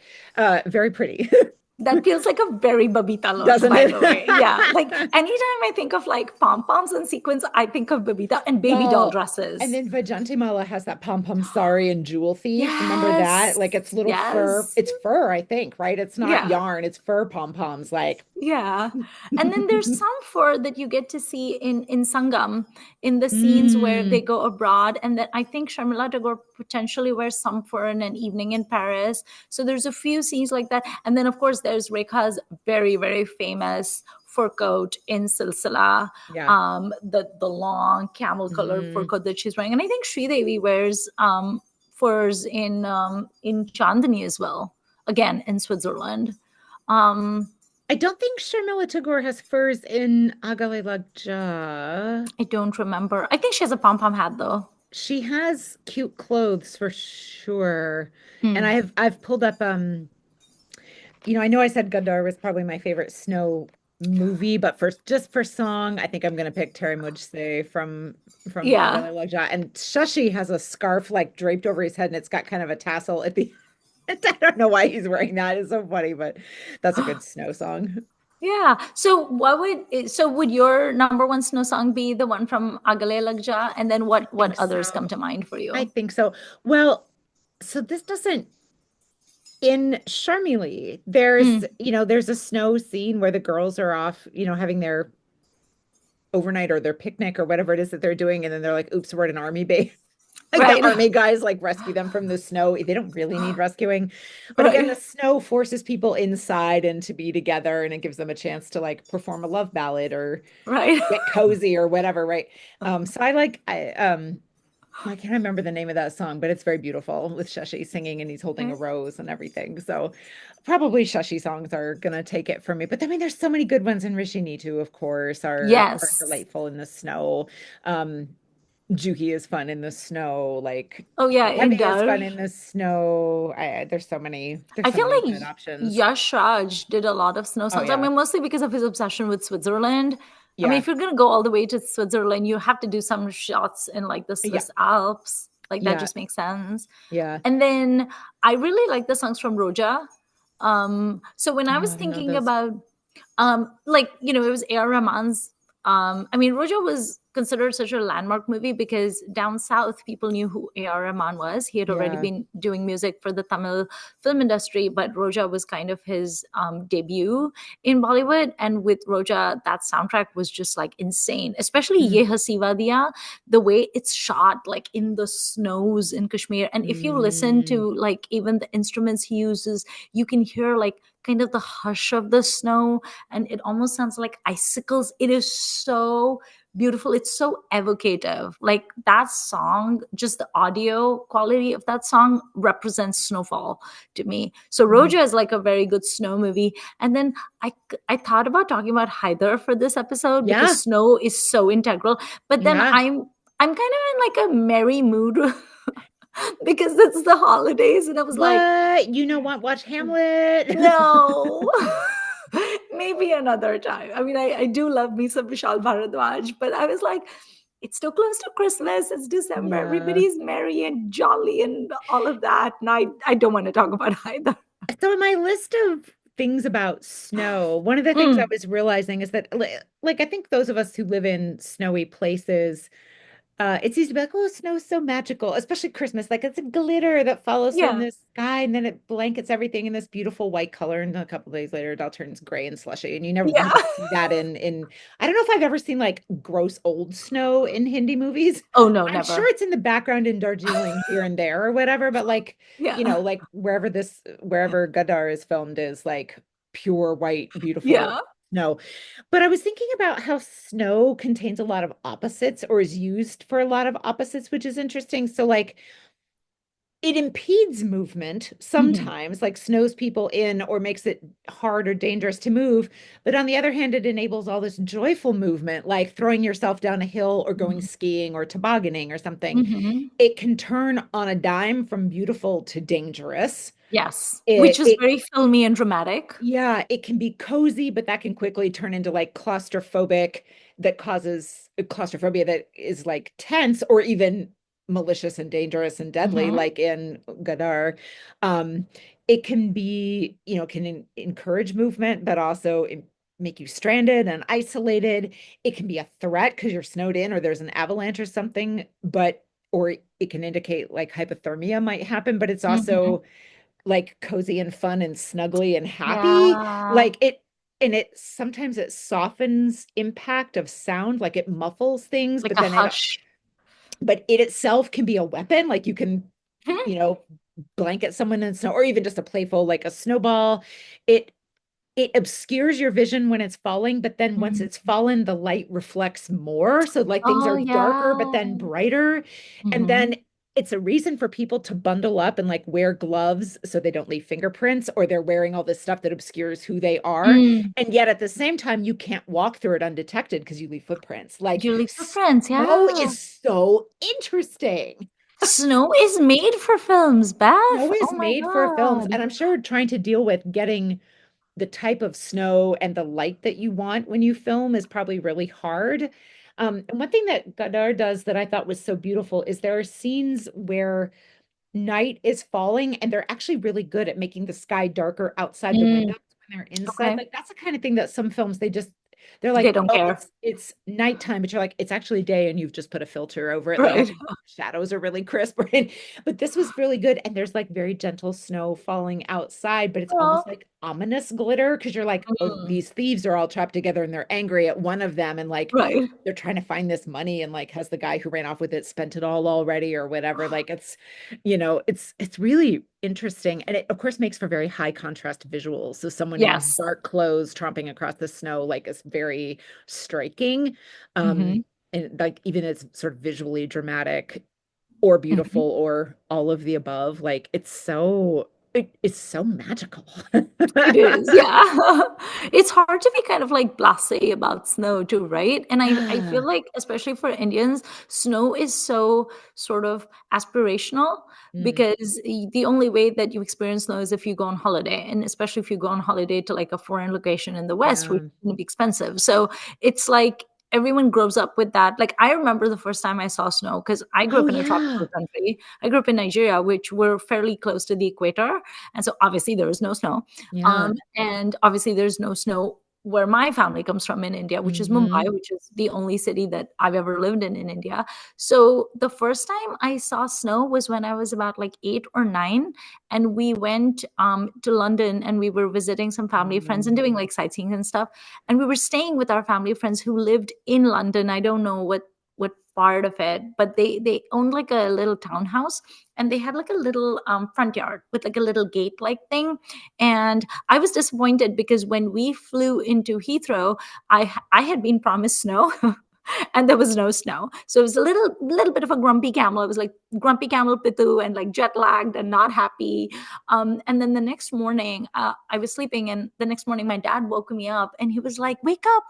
Very pretty, That feels like a very Babita look, doesn't by it? the way. Yeah. Like anytime I think of like pom poms and sequins, I think of Babita and baby doll Well, and dresses. then Vajantimala has that pom pom sari and jewel thief. Remember that? Yes. Like it's little fur. Yes. It's fur, I think, right? It's not Yeah. yarn. It's fur pom poms. Like, Yeah. And then there's some fur that you get to see in Sangam, in the scenes where they mm, go abroad. And that I think Sharmila Tagore potentially wears some fur in an evening in Paris. So there's a few scenes like that. And then of course there's Rekha's very, very famous fur coat in Silsila, yeah. the long camel colored fur hmm coat that she's wearing. And I think Sridevi wears furs in Chandani as well, again in Switzerland. Um, I don't think Sharmila Tagore has furs in Agale Lagja. I don't remember. I think she has a pom pom hat though. she has cute clothes for sure. And Hmm. I've pulled up I know I said Godard was probably my favorite snow movie, but for just for song, I think I'm gonna pick Terry Mujse from Yeah. Agale Lagja. And Shashi has a scarf like draped over his head and it's got kind of a tassel at the end. I don't know why he's wearing that. It's so funny, but that's a good snow song. Yeah. So would your number one snow song be the one from Agale Lagja? And then I what think others come so. to mind for I you? think so. Well, so this doesn't in Charmilly, Mm, there's a snow scene where the girls are off, having their overnight or their picnic or whatever it is that they're doing, and then they're like, oops, we're at an army base. Like the right. army guys like rescue them from the snow. They don't really need rescuing. But again, the Right. snow forces people inside and to be together and it gives them a chance to like perform a love ballad or Right. get cozy or whatever, right? So I can't remember the name of that song, but it's very beautiful with Shashi singing and he's holding a Okay. rose and everything. So probably Shashi songs are gonna take it from me. But I mean, there's so many good ones, and Rishi Nitu, of course, are Yes. delightful in the snow. Um, Juhi is fun in the snow. Like Oh yeah, Debbie is Indar. fun in the snow. There's I so feel many good like options. Yash Raj did a lot of snow Oh songs. I yeah, mean, mostly because of his obsession with Switzerland. I mean, yeah, if you're gonna go all the way to Switzerland, you have to do some shots in like the yeah, Swiss Alps. Like that yeah, just makes sense. yeah. And then I really like the songs from Roja. So when I Oh, was I don't know thinking those. about like it was A.R. Rahman's. I mean, Roja was considered such a landmark movie because down south people knew who A.R. Rahman was. He had already Yeah. been doing music for the Tamil film industry, but Roja was kind of his debut in Bollywood. And with Roja, that soundtrack was just like insane, especially Mm, Ye Hasiva Diya, the way it's shot like in the snows in Kashmir. And if you listen mm, to like even the instruments he uses, you can hear like kind of the hush of the snow, and it almost sounds like icicles. It is so beautiful. It's so evocative. Like that song, just the audio quality of that song represents snowfall to me. So mm. Roja is like a very good snow movie. And then I I thought about talking about Haider for this episode because Yeah, snow is so integral. But then yeah. I'm kind of in like a merry mood because it's the holidays, and I was like, What? You know what? Watch Hamlet. no. Maybe another time. I mean, I do love me some Vishal Bharadwaj, but I was like, it's so close to Christmas. It's December. Yeah. Everybody's merry and jolly and all of that. And I don't want to talk about either. So in my list of things about snow, one of the things I Mm, was realizing is that like I think those of us who live in snowy places, it's easy to be like, oh, snow's so magical, especially Christmas. Like it's a glitter that follows from yeah. the sky and then it blankets everything in this beautiful white color. And a couple days later, it all turns gray and slushy. And you Yeah. don't see that I don't know if I've ever seen like gross old snow in Hindi movies. Oh, no, I'm sure never. it's in the background in Darjeeling here and there or whatever, but like, Yeah. like wherever Gadar is filmed is like pure white, beautiful Yeah. snow. But I was thinking about how snow contains a lot of opposites or is used for a lot of opposites, which is interesting. So, like, it impedes movement Mhm. sometimes, like snows people in or makes it hard or dangerous to move. But on the other hand, it enables all this joyful movement, like throwing yourself down a hill or going Mhm. skiing or tobogganing or something. Mhm. It can turn on a dime from beautiful to dangerous. Yes. Which It, is it very filmy and dramatic. Yeah, it can be cozy, but that can quickly turn into like claustrophobic that causes claustrophobia that is like tense or even malicious and dangerous and deadly, Mhm. like in Gadar. Um, it can be, can encourage movement, but also make you stranded and isolated. It can be a threat because you're snowed in or there's an avalanche or something, or it can indicate like hypothermia might happen, but it's Mhm. also like cozy and fun and snuggly and happy. Yeah. Like and it sometimes it softens impact of sound, like it muffles things, Like but a then hush. it itself can be a weapon. Like you can, Mhm. you know, blanket someone in snow, or even just a playful, like a snowball. It it obscures your vision when it's falling, but then once Mhm. it's fallen, the light reflects more. So like things Oh, are darker, but yeah. then brighter. And then Mhm. it's a reason for people to bundle up and like wear gloves so they don't leave fingerprints, or they're wearing all this stuff that obscures who they are. Mm. And yet at the same time, you can't walk through it undetected because you leave footprints. Like, You leave footprints, snow yeah. is so interesting. Snow is made for films, Snow Beth. is Oh my made for films. God. And I'm sure trying to deal with getting the type of snow and the light that you want when you film is probably really hard. And one thing that Godard does that I thought was so beautiful is there are scenes where night is falling and they're actually really good at making the sky darker outside the Mm, windows when they're inside. okay. Like that's the kind of thing that some films they're They like, don't oh, care. it's nighttime, but you're like, it's actually day and you've just put a filter over it. Like all Right. the shadows are really crisp, right? But this was really good. And there's like very gentle snow falling outside, but it's Oh, almost like ominous glitter because you're like, oh, mm, these thieves are all trapped together and they're angry at one of them and like right. they're trying to find this money and like has the guy who ran off with it spent it all already or whatever. Like it's really interesting. And it of course makes for very high contrast visuals. So someone in Yes. dark clothes tromping across the snow like is very striking. Hmm. And like even it's sort of visually dramatic or beautiful Hmm. or all of the above. Like it's so magical. It is, yeah. It's hard to be kind of like blasé about snow too, right? And I feel like, especially for Indians, snow is so sort of aspirational Mm, because the only way that you experience snow is if you go on holiday, and especially if you go on holiday to like a foreign location in the West, which yeah. is going to be expensive. So it's like everyone grows up with that. Like I remember the first time I saw snow because I grew Oh up in a tropical yeah. country. I grew up in Nigeria, which we're fairly close to the equator. And so obviously there is no snow. Yeah. And obviously there's no snow where my family comes from in India, which is Hmm. Mumbai, which is the only city that I've ever lived in India. So the first time I saw snow was when I was about like 8 or 9. And we went to London and we were visiting some family friends and doing like sightseeing and stuff. And we were staying with our family friends who lived in London. I don't know what part of it, but they owned like a little townhouse, and they had like a little front yard with like a little gate like thing. And I was disappointed because when we flew into Heathrow, I had been promised snow. And there was no snow, so it was a little bit of a grumpy camel. I was like grumpy camel pitu and like jet lagged and not happy. And then the next morning, I was sleeping, and the next morning my dad woke me up and he was like, wake up,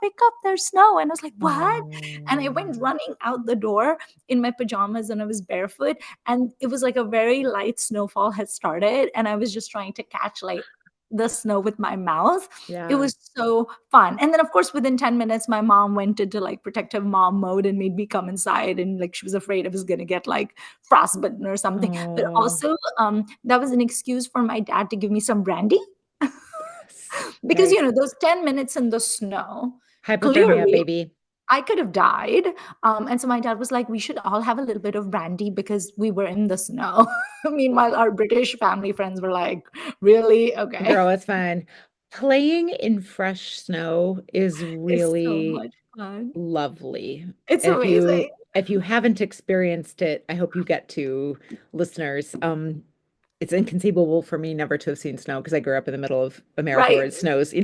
there's snow. And I was like, what? And I went Oh, running out the door in my pajamas and I was barefoot, and it was like a very light snowfall had started, and I was just trying to catch like the snow with my mouth. It yeah. was so fun. And then of course within 10 minutes my mom went into like protective mom mode and made me come inside, and like she was afraid I was going to get like frostbitten or something. But Oh, also that was an excuse for my dad to give me some brandy yes. because Yes. those 10 minutes in the snow, Hypothermia, clearly baby. I could have died. And so my dad was like, we should all have a little bit of brandy because we were in the snow. Meanwhile, our British family friends were like, really? Okay. Girl, it's fine. Playing in fresh snow is It's so really much fun. lovely. It's And amazing. if you haven't experienced it, I hope you get to, listeners. It's inconceivable for me never to have seen snow because I grew up in the middle of America where Right. it snows,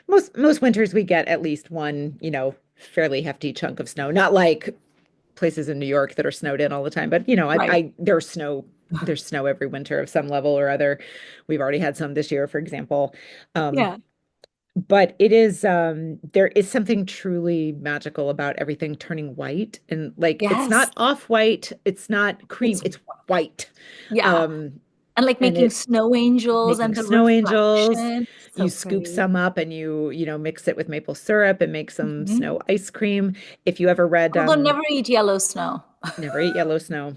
most winters we get at least one, fairly hefty chunk of snow. Not like places in New York that are snowed in all the time, but Right. there's snow every winter of some level or other. We've already had some this year, for example. Um, Yeah. but there is something truly magical about everything turning white and like it's Yes. not off white, it's not cream, It's it's white. yeah. Um, And like and making it snow angels making and the snow angels. reflection. You So scoop pretty. some up and you mix it with maple syrup and make some Mhm. snow ice cream. If you ever read Although never eat yellow snow. Never eat yellow snow.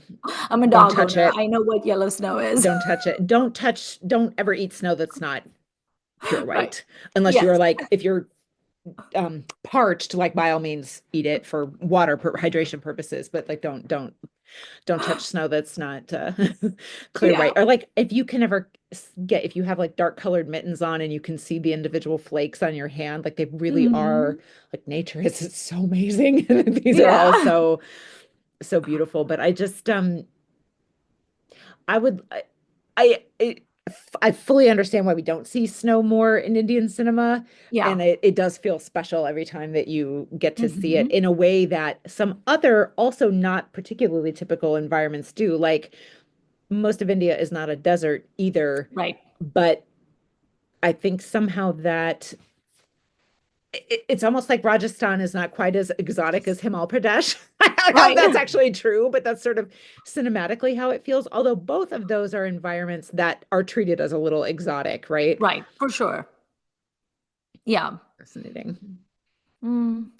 I'm a Don't dog touch owner. it. I know what yellow snow is. Don't touch it. Don't ever eat snow that's not pure Right. white. Unless you're Yes. like, if you're parched, like by all means eat it for hydration purposes, but like don't touch snow that's not clear Yeah. white. Or like if you can ever if you have like dark colored mittens on and you can see the individual flakes on your hand, like they really are Mhm. like nature is it's so amazing. These are all Yeah. so beautiful. But I just I would I it, I fully understand why we don't see snow more in Indian cinema, Yeah. and it does feel special every time that you get to see it Mhm. in a way that some other also not particularly typical environments do. Like most of India is not a desert either, Right. but I think somehow that it's almost like Rajasthan is not quite as exotic as Himal Pradesh. I don't know if Right. that's actually true, but that's sort of cinematically how it feels. Although both of those are environments that are treated as a little exotic, right? Right. For sure. Yeah. Fascinating.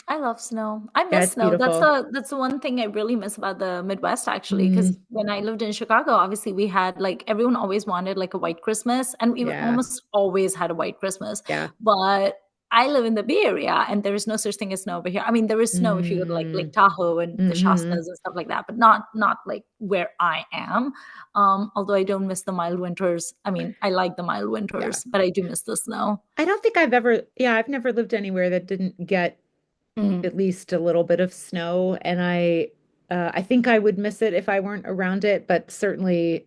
I love snow. I Yeah, miss it's snow. That's beautiful. the one thing I really miss about the Midwest actually, because Mm, when I lived in Chicago, obviously we had like everyone always wanted like a white Christmas, and we yeah, almost always had a white Christmas. yeah. But I live in the Bay Area, and there is no such thing as snow over here. I mean, there is snow if you go to like Mm, Lake Tahoe and the hmm Shastas and stuff like that, but not like where I am. Although I don't miss the mild winters. I mean, I like the mild Yeah. winters, but I do miss the snow. I don't think I've ever, yeah, I've never lived anywhere that didn't get Mm. at least a little bit of snow, and I think I would miss it if I weren't around it, but certainly,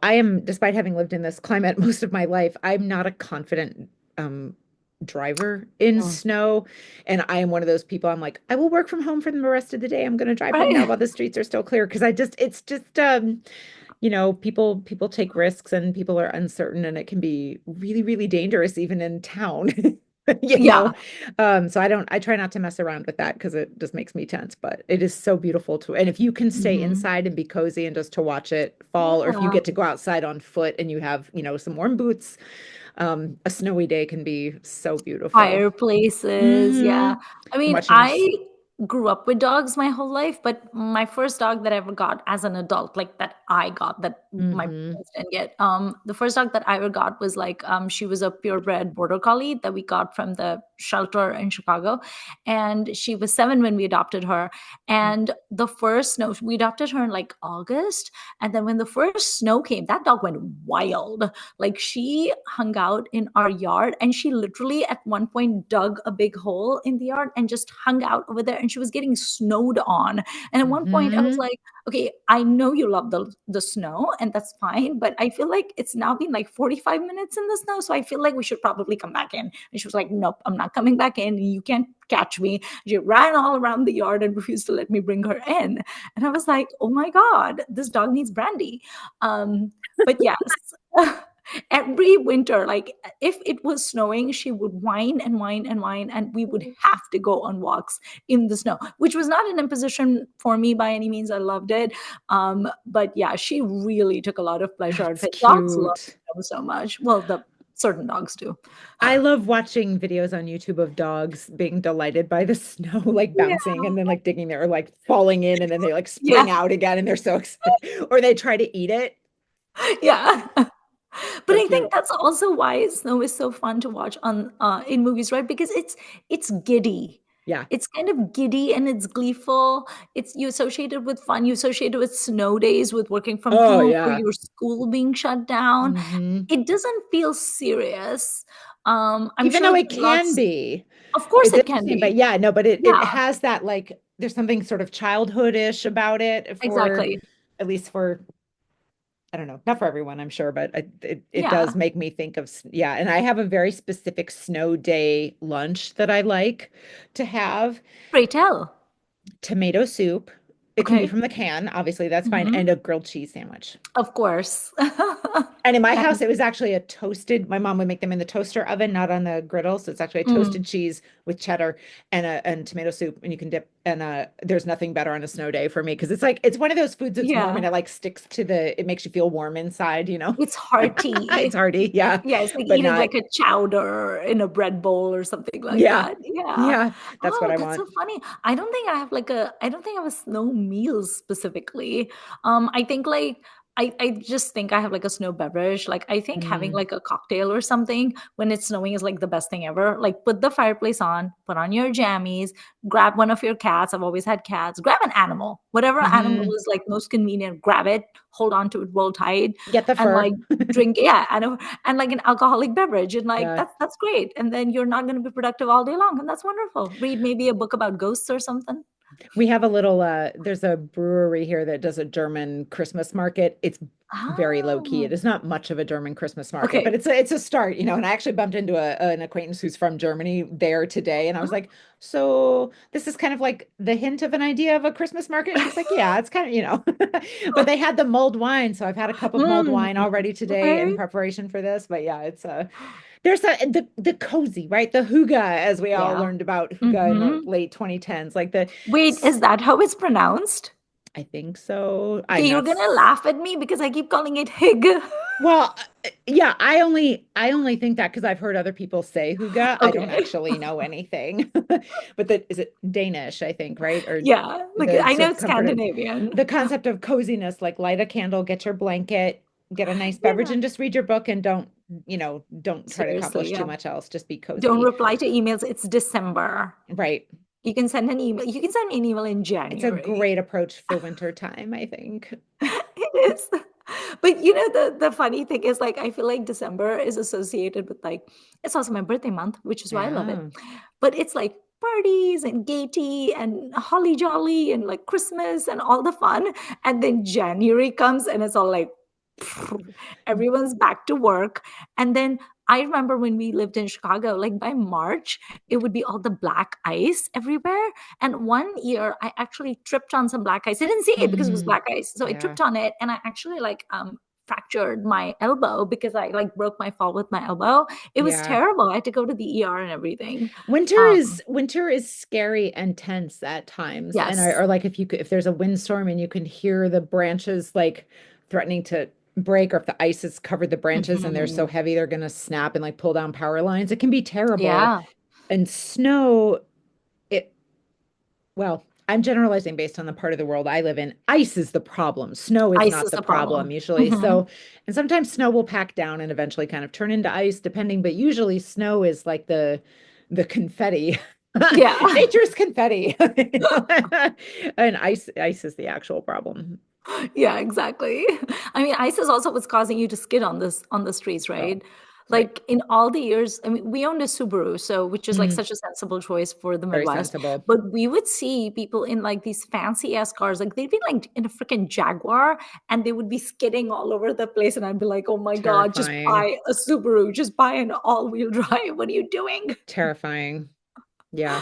I am, despite having lived in this climate most of my life, I'm not a confident um driver in Mm. snow, and I am one of those people. I'm like, I will work from home for the rest of the day. I'm going to drive home now Right? while the streets are still clear because it's just people take risks and people are uncertain and it can be really, really dangerous even in town. You know, Yeah. so I try not to mess around with that because it just makes me tense, but it is so beautiful to, and if you can stay Mhm. inside and be cozy and just to watch it fall, or if you Yeah. get to go outside on foot and you have, some warm boots, a snowy day can be so beautiful. Fireplaces, Hmm. yeah. I mean, Watching I this. grew up with dogs my whole life, but my first dog that I ever got as an adult, like that I got that my Hmm. parents didn't get. The first dog that I ever got was like she was a purebred border collie that we got from the shelter in Chicago. And she was 7 when we adopted her. And the first snow, we adopted her in like August. And then when the first snow came, that dog went wild. Like she hung out in our yard, and she literally at one point dug a big hole in the yard and just hung out over there, and she was getting snowed on. And at one point I was Hmm. like, okay, I know you love the snow and that's fine, but I feel like it's now been like 45 minutes in the snow, so I feel like we should probably come back in. And she was like, nope, I'm not coming back in. You can't catch me. She ran all around the yard and refused to let me bring her in. And I was like, oh my god, this dog needs brandy. But yes. Every winter, like if it was snowing, she would whine and whine and whine, and we would have to go on walks in the snow, which was not an imposition for me by any means. I loved it. But yeah, she really took a lot of pleasure out of That's it. Dogs love cute. snow so much. Well, the certain dogs do. I love watching videos on YouTube of dogs being delighted by the snow, like Yeah. bouncing and then like digging there, or like falling in and then they like Yeah. spring out again and they're so excited. Or they try to eat it. Yeah. But So I think cute. that's also why snow is so fun to watch on in movies, right? Because it's giddy. Yeah. It's kind of giddy and it's gleeful. It's you associate it with fun. You associate it with snow days, with working from Oh home or yeah. your school being shut down. Hmm. It doesn't feel serious. I'm Even sure though there it are can lots. be. Of course, It's it can interesting, but be. yeah, no, but it Yeah, has that like there's something sort of childhoodish about it for exactly. at least for I don't know, not for everyone, I'm sure, but it does Yeah. make me think of, yeah. And I have a very specific snow day lunch that I like to have: Pray tell. tomato soup. It can be Okay. from the can, obviously, that's fine, Hmm. and a grilled cheese sandwich. Of course. And in my house, And it was actually a toasted, my mom would make them in the toaster oven, not on the griddle. So it's actually a toasted mm, cheese with cheddar and tomato soup. And you can dip, and there's nothing better on a snow day for me because it's like, it's one of those foods that's warm yeah. and it like sticks to it makes you feel warm inside, you know? It's hearty. It's hearty, yeah, Yeah, it's like but eating not, like a chowder in a I bowl or something like yeah, that. Yeah. yeah, that's what Oh, I that's want. so funny. I don't think I have a snow meal specifically. I think like I just think I have like a snow beverage. Like I think having Mm, like a cocktail or something when it's snowing is like the best thing ever. Like put the fireplace on, put on your jammies, grab one of your cats. I've always had cats. Grab an animal. Whatever animal hmm. is like most convenient, grab it, hold on to it well tight, Get the and fur. like drink, yeah, and like an alcoholic beverage, and like Yeah. that's great. And then you're not going to be productive all day long, and that's wonderful. Read maybe a book about ghosts or something. We have a little there's a brewery here that does a German Christmas market. It's very low key. It Oh, is not much of a German Christmas market, but okay. it's a start, you know. And I actually bumped into an acquaintance who's from Germany there today, and I was like, "So this is kind of like the hint of an idea of a Christmas market." She's like, "Yeah, it's kind of, you know." But they had the mulled wine, so I've had a cup of mulled Mm, wine already today in okay. preparation for this. But yeah, it's there's the cozy, right? The hygge, as we all Yeah. learned about hygge in the Hmm. late 2010s, like the Wait, is that how it's pronounced? I think so. Okay, I'm you're not gonna laugh at me because I keep calling it Hig. well, yeah, I only think that because I've heard other people say hygge. I don't Okay. actually know anything. But is it Danish, I think, right? Or Yeah, like the I sort know of it's comfort of Scandinavian. the concept of coziness, like light a candle, get your blanket, get a nice beverage, Yeah. and just read your book and don't try to Seriously, accomplish too yeah. much else. Just be Don't cozy. reply to emails. It's December. Right. You can send an email. You can send me an email in It's a January. great approach for winter time, I think. It is. But you know, the funny thing is like I feel like December is associated with like it's also my birthday month, which is why I love it. Yeah. But it's like parties and gaiety and holly jolly and like Christmas and all the fun. And then January comes and it's all like everyone's back to work. And then I remember when we lived in Chicago, like by March, it would be all the black ice everywhere. And one year I actually tripped on some black ice. I didn't see it because it was Mm, black ice. So I yeah. tripped on it and I actually like fractured my elbow because I like broke my fall with my elbow. It was Yeah. terrible. I had to go to the ER and everything. Winter Um, is winter is scary and tense at times. And yes. or like if there's a windstorm and you can hear the branches like threatening to break, or if the ice has covered the branches and they're so Mhm. heavy they're gonna snap and like pull down power lines, it can be terrible. Yeah. And snow, it well, I'm generalizing based on the part of the world I live in. Ice is the problem. Snow is Ice not is the the problem problem. usually. Mhm. So, and sometimes snow will pack down and eventually kind of turn into ice, depending, but usually snow is like the confetti. Yeah. Nature's confetti. And ice is the actual problem. Yeah, exactly. I mean, ice is also what's causing you to skid on the streets, Oh, right? right. Like in all the years, I mean, we owned a Subaru, so which is like Mm, such a sensible choice for the very Midwest. sensible. But we would see people in like these fancy ass cars, like they'd be like in a freaking Jaguar, and they would be skidding all over the place, and I'd be like, "Oh my God, just Terrifying. buy a Subaru, just buy an all-wheel drive. What are you doing?" Terrifying. Yeah.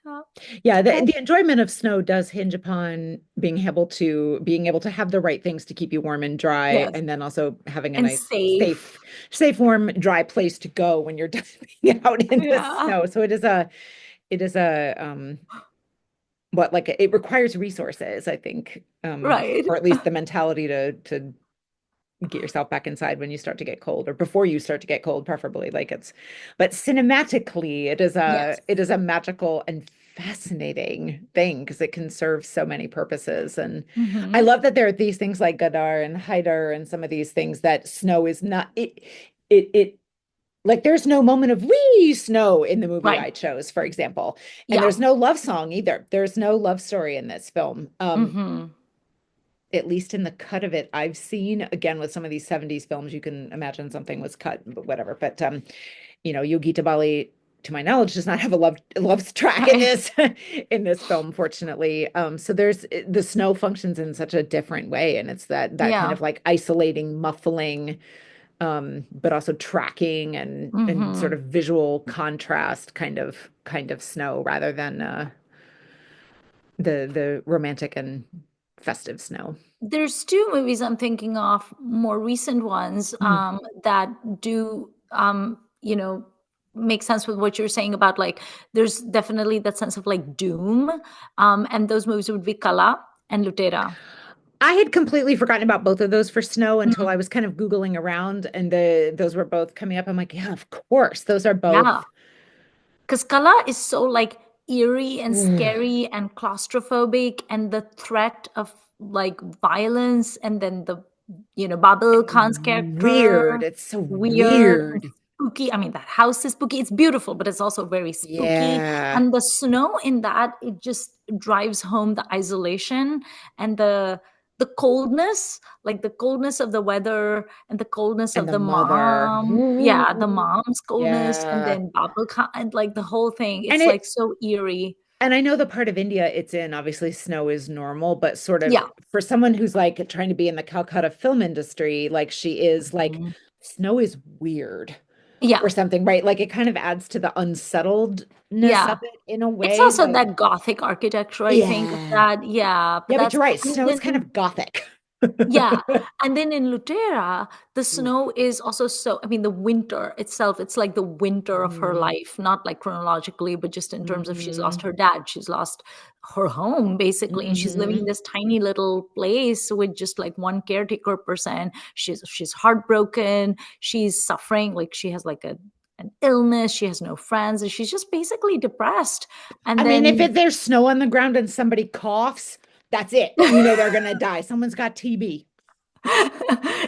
Yeah. Yeah, the, And the enjoyment of snow does hinge upon being able to have the right things to keep you warm and dry, yes, and then also having a and nice, safe, safe. safe, warm, dry place to go when you're diving out in the Yeah, snow. So it is a what like it requires resources, I think, right. or at least the mentality to get yourself back inside when you start to get cold, or before you start to get cold, preferably. But cinematically it is a Yes. it is a magical and fascinating thing because it can serve so many purposes. And I Mhm. love that there are these things like Godard and Haidar and some of these things that snow is not it like there's no moment of wee snow in the movie Right. I chose, for example. And Yeah. there's no love song either. There's no love story in this film. Mhm. At least in the cut of it I've seen. Again, with some of these 70s films, you can imagine something was cut, but whatever. But Yogi Tabali, to my knowledge, does not have a love track in Right. this film, fortunately. So there's the snow functions in such a different way, and it's that kind Yeah. of like isolating, muffling, but also tracking and sort Mhm. of visual contrast kind of snow rather than the romantic and festive snow. There's 2 movies I'm thinking of, more recent ones, Mm. that do, make sense with what you're saying about, like, there's definitely that sense of, like, doom, and those movies would be Kala and Lutera. I had completely forgotten about both of those for snow until Mm, I was kind of Googling around, and those were both coming up. I'm like, yeah, of course. Those are yeah. both. 'Cause Kala is so, like, eerie and Ooh, scary and claustrophobic, and the threat of, like, violence, and then Babel Khan's and character, weird. It's so weird and weird. spooky. I mean, that house is spooky. It's beautiful, but it's also very spooky, Yeah. and the snow in that, it just drives home the isolation and the coldness, like, the coldness of the weather and the coldness And of the the mother. mom. Yeah, the Ooh, mom's coldness, and yeah. then Babel Khan, and, like, the whole thing. And It's, like, it so eerie. And I know the part of India it's in, obviously snow is normal, but sort of Yeah. for someone who's like trying to be in the Calcutta film industry, like she is, like Mhm. snow is weird Yeah. or something, right? Like it kind of adds to the unsettledness of Yeah. it in a It's way. also Like, that Gothic architecture, I think, of yeah. that. Yeah. But Yeah, but that's, you're right. and Snow is kind then, of gothic. yeah. And then in Lutera, the Oof. snow is also so, I mean, the winter itself, it's like the winter of her Mm, life, not like chronologically, but just in terms of she's lost mm, her dad, she's lost her home, basically. And she's living in hmm. this tiny little place with just like one caretaker person. She's heartbroken. She's suffering. Like she has like an illness. She has no friends. And she's just basically depressed. I And mean, if then there's snow on the ground and somebody coughs, that's it. You know they're gonna die. Someone's got TB.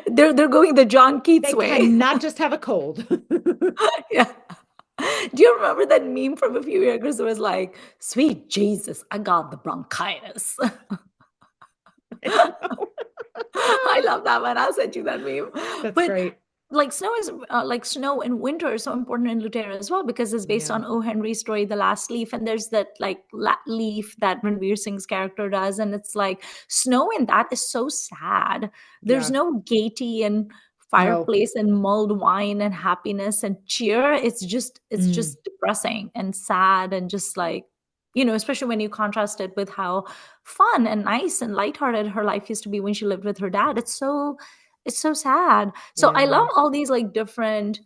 they're going the John Keats They way. cannot just have a cold. Yeah. Do you remember that meme from a few years ago? It was like, "Sweet Jesus, I got the bronchitis." I love that one. I'll send you that meme. That's But great. like snow is like snow in winter is so important in Lutera as well because it's based Yeah. on O. Henry's story, The Last Leaf, and there's that like leaf that Ranveer Singh's character does, and it's like snow in that is so sad. There's Yeah. no gaiety and No. fireplace and mulled wine and happiness and cheer. It's Mm. just depressing and sad and just like, especially when you contrast it with how fun and nice and lighthearted her life used to be when she lived with her dad. It's so sad. So I Yeah. love all these like different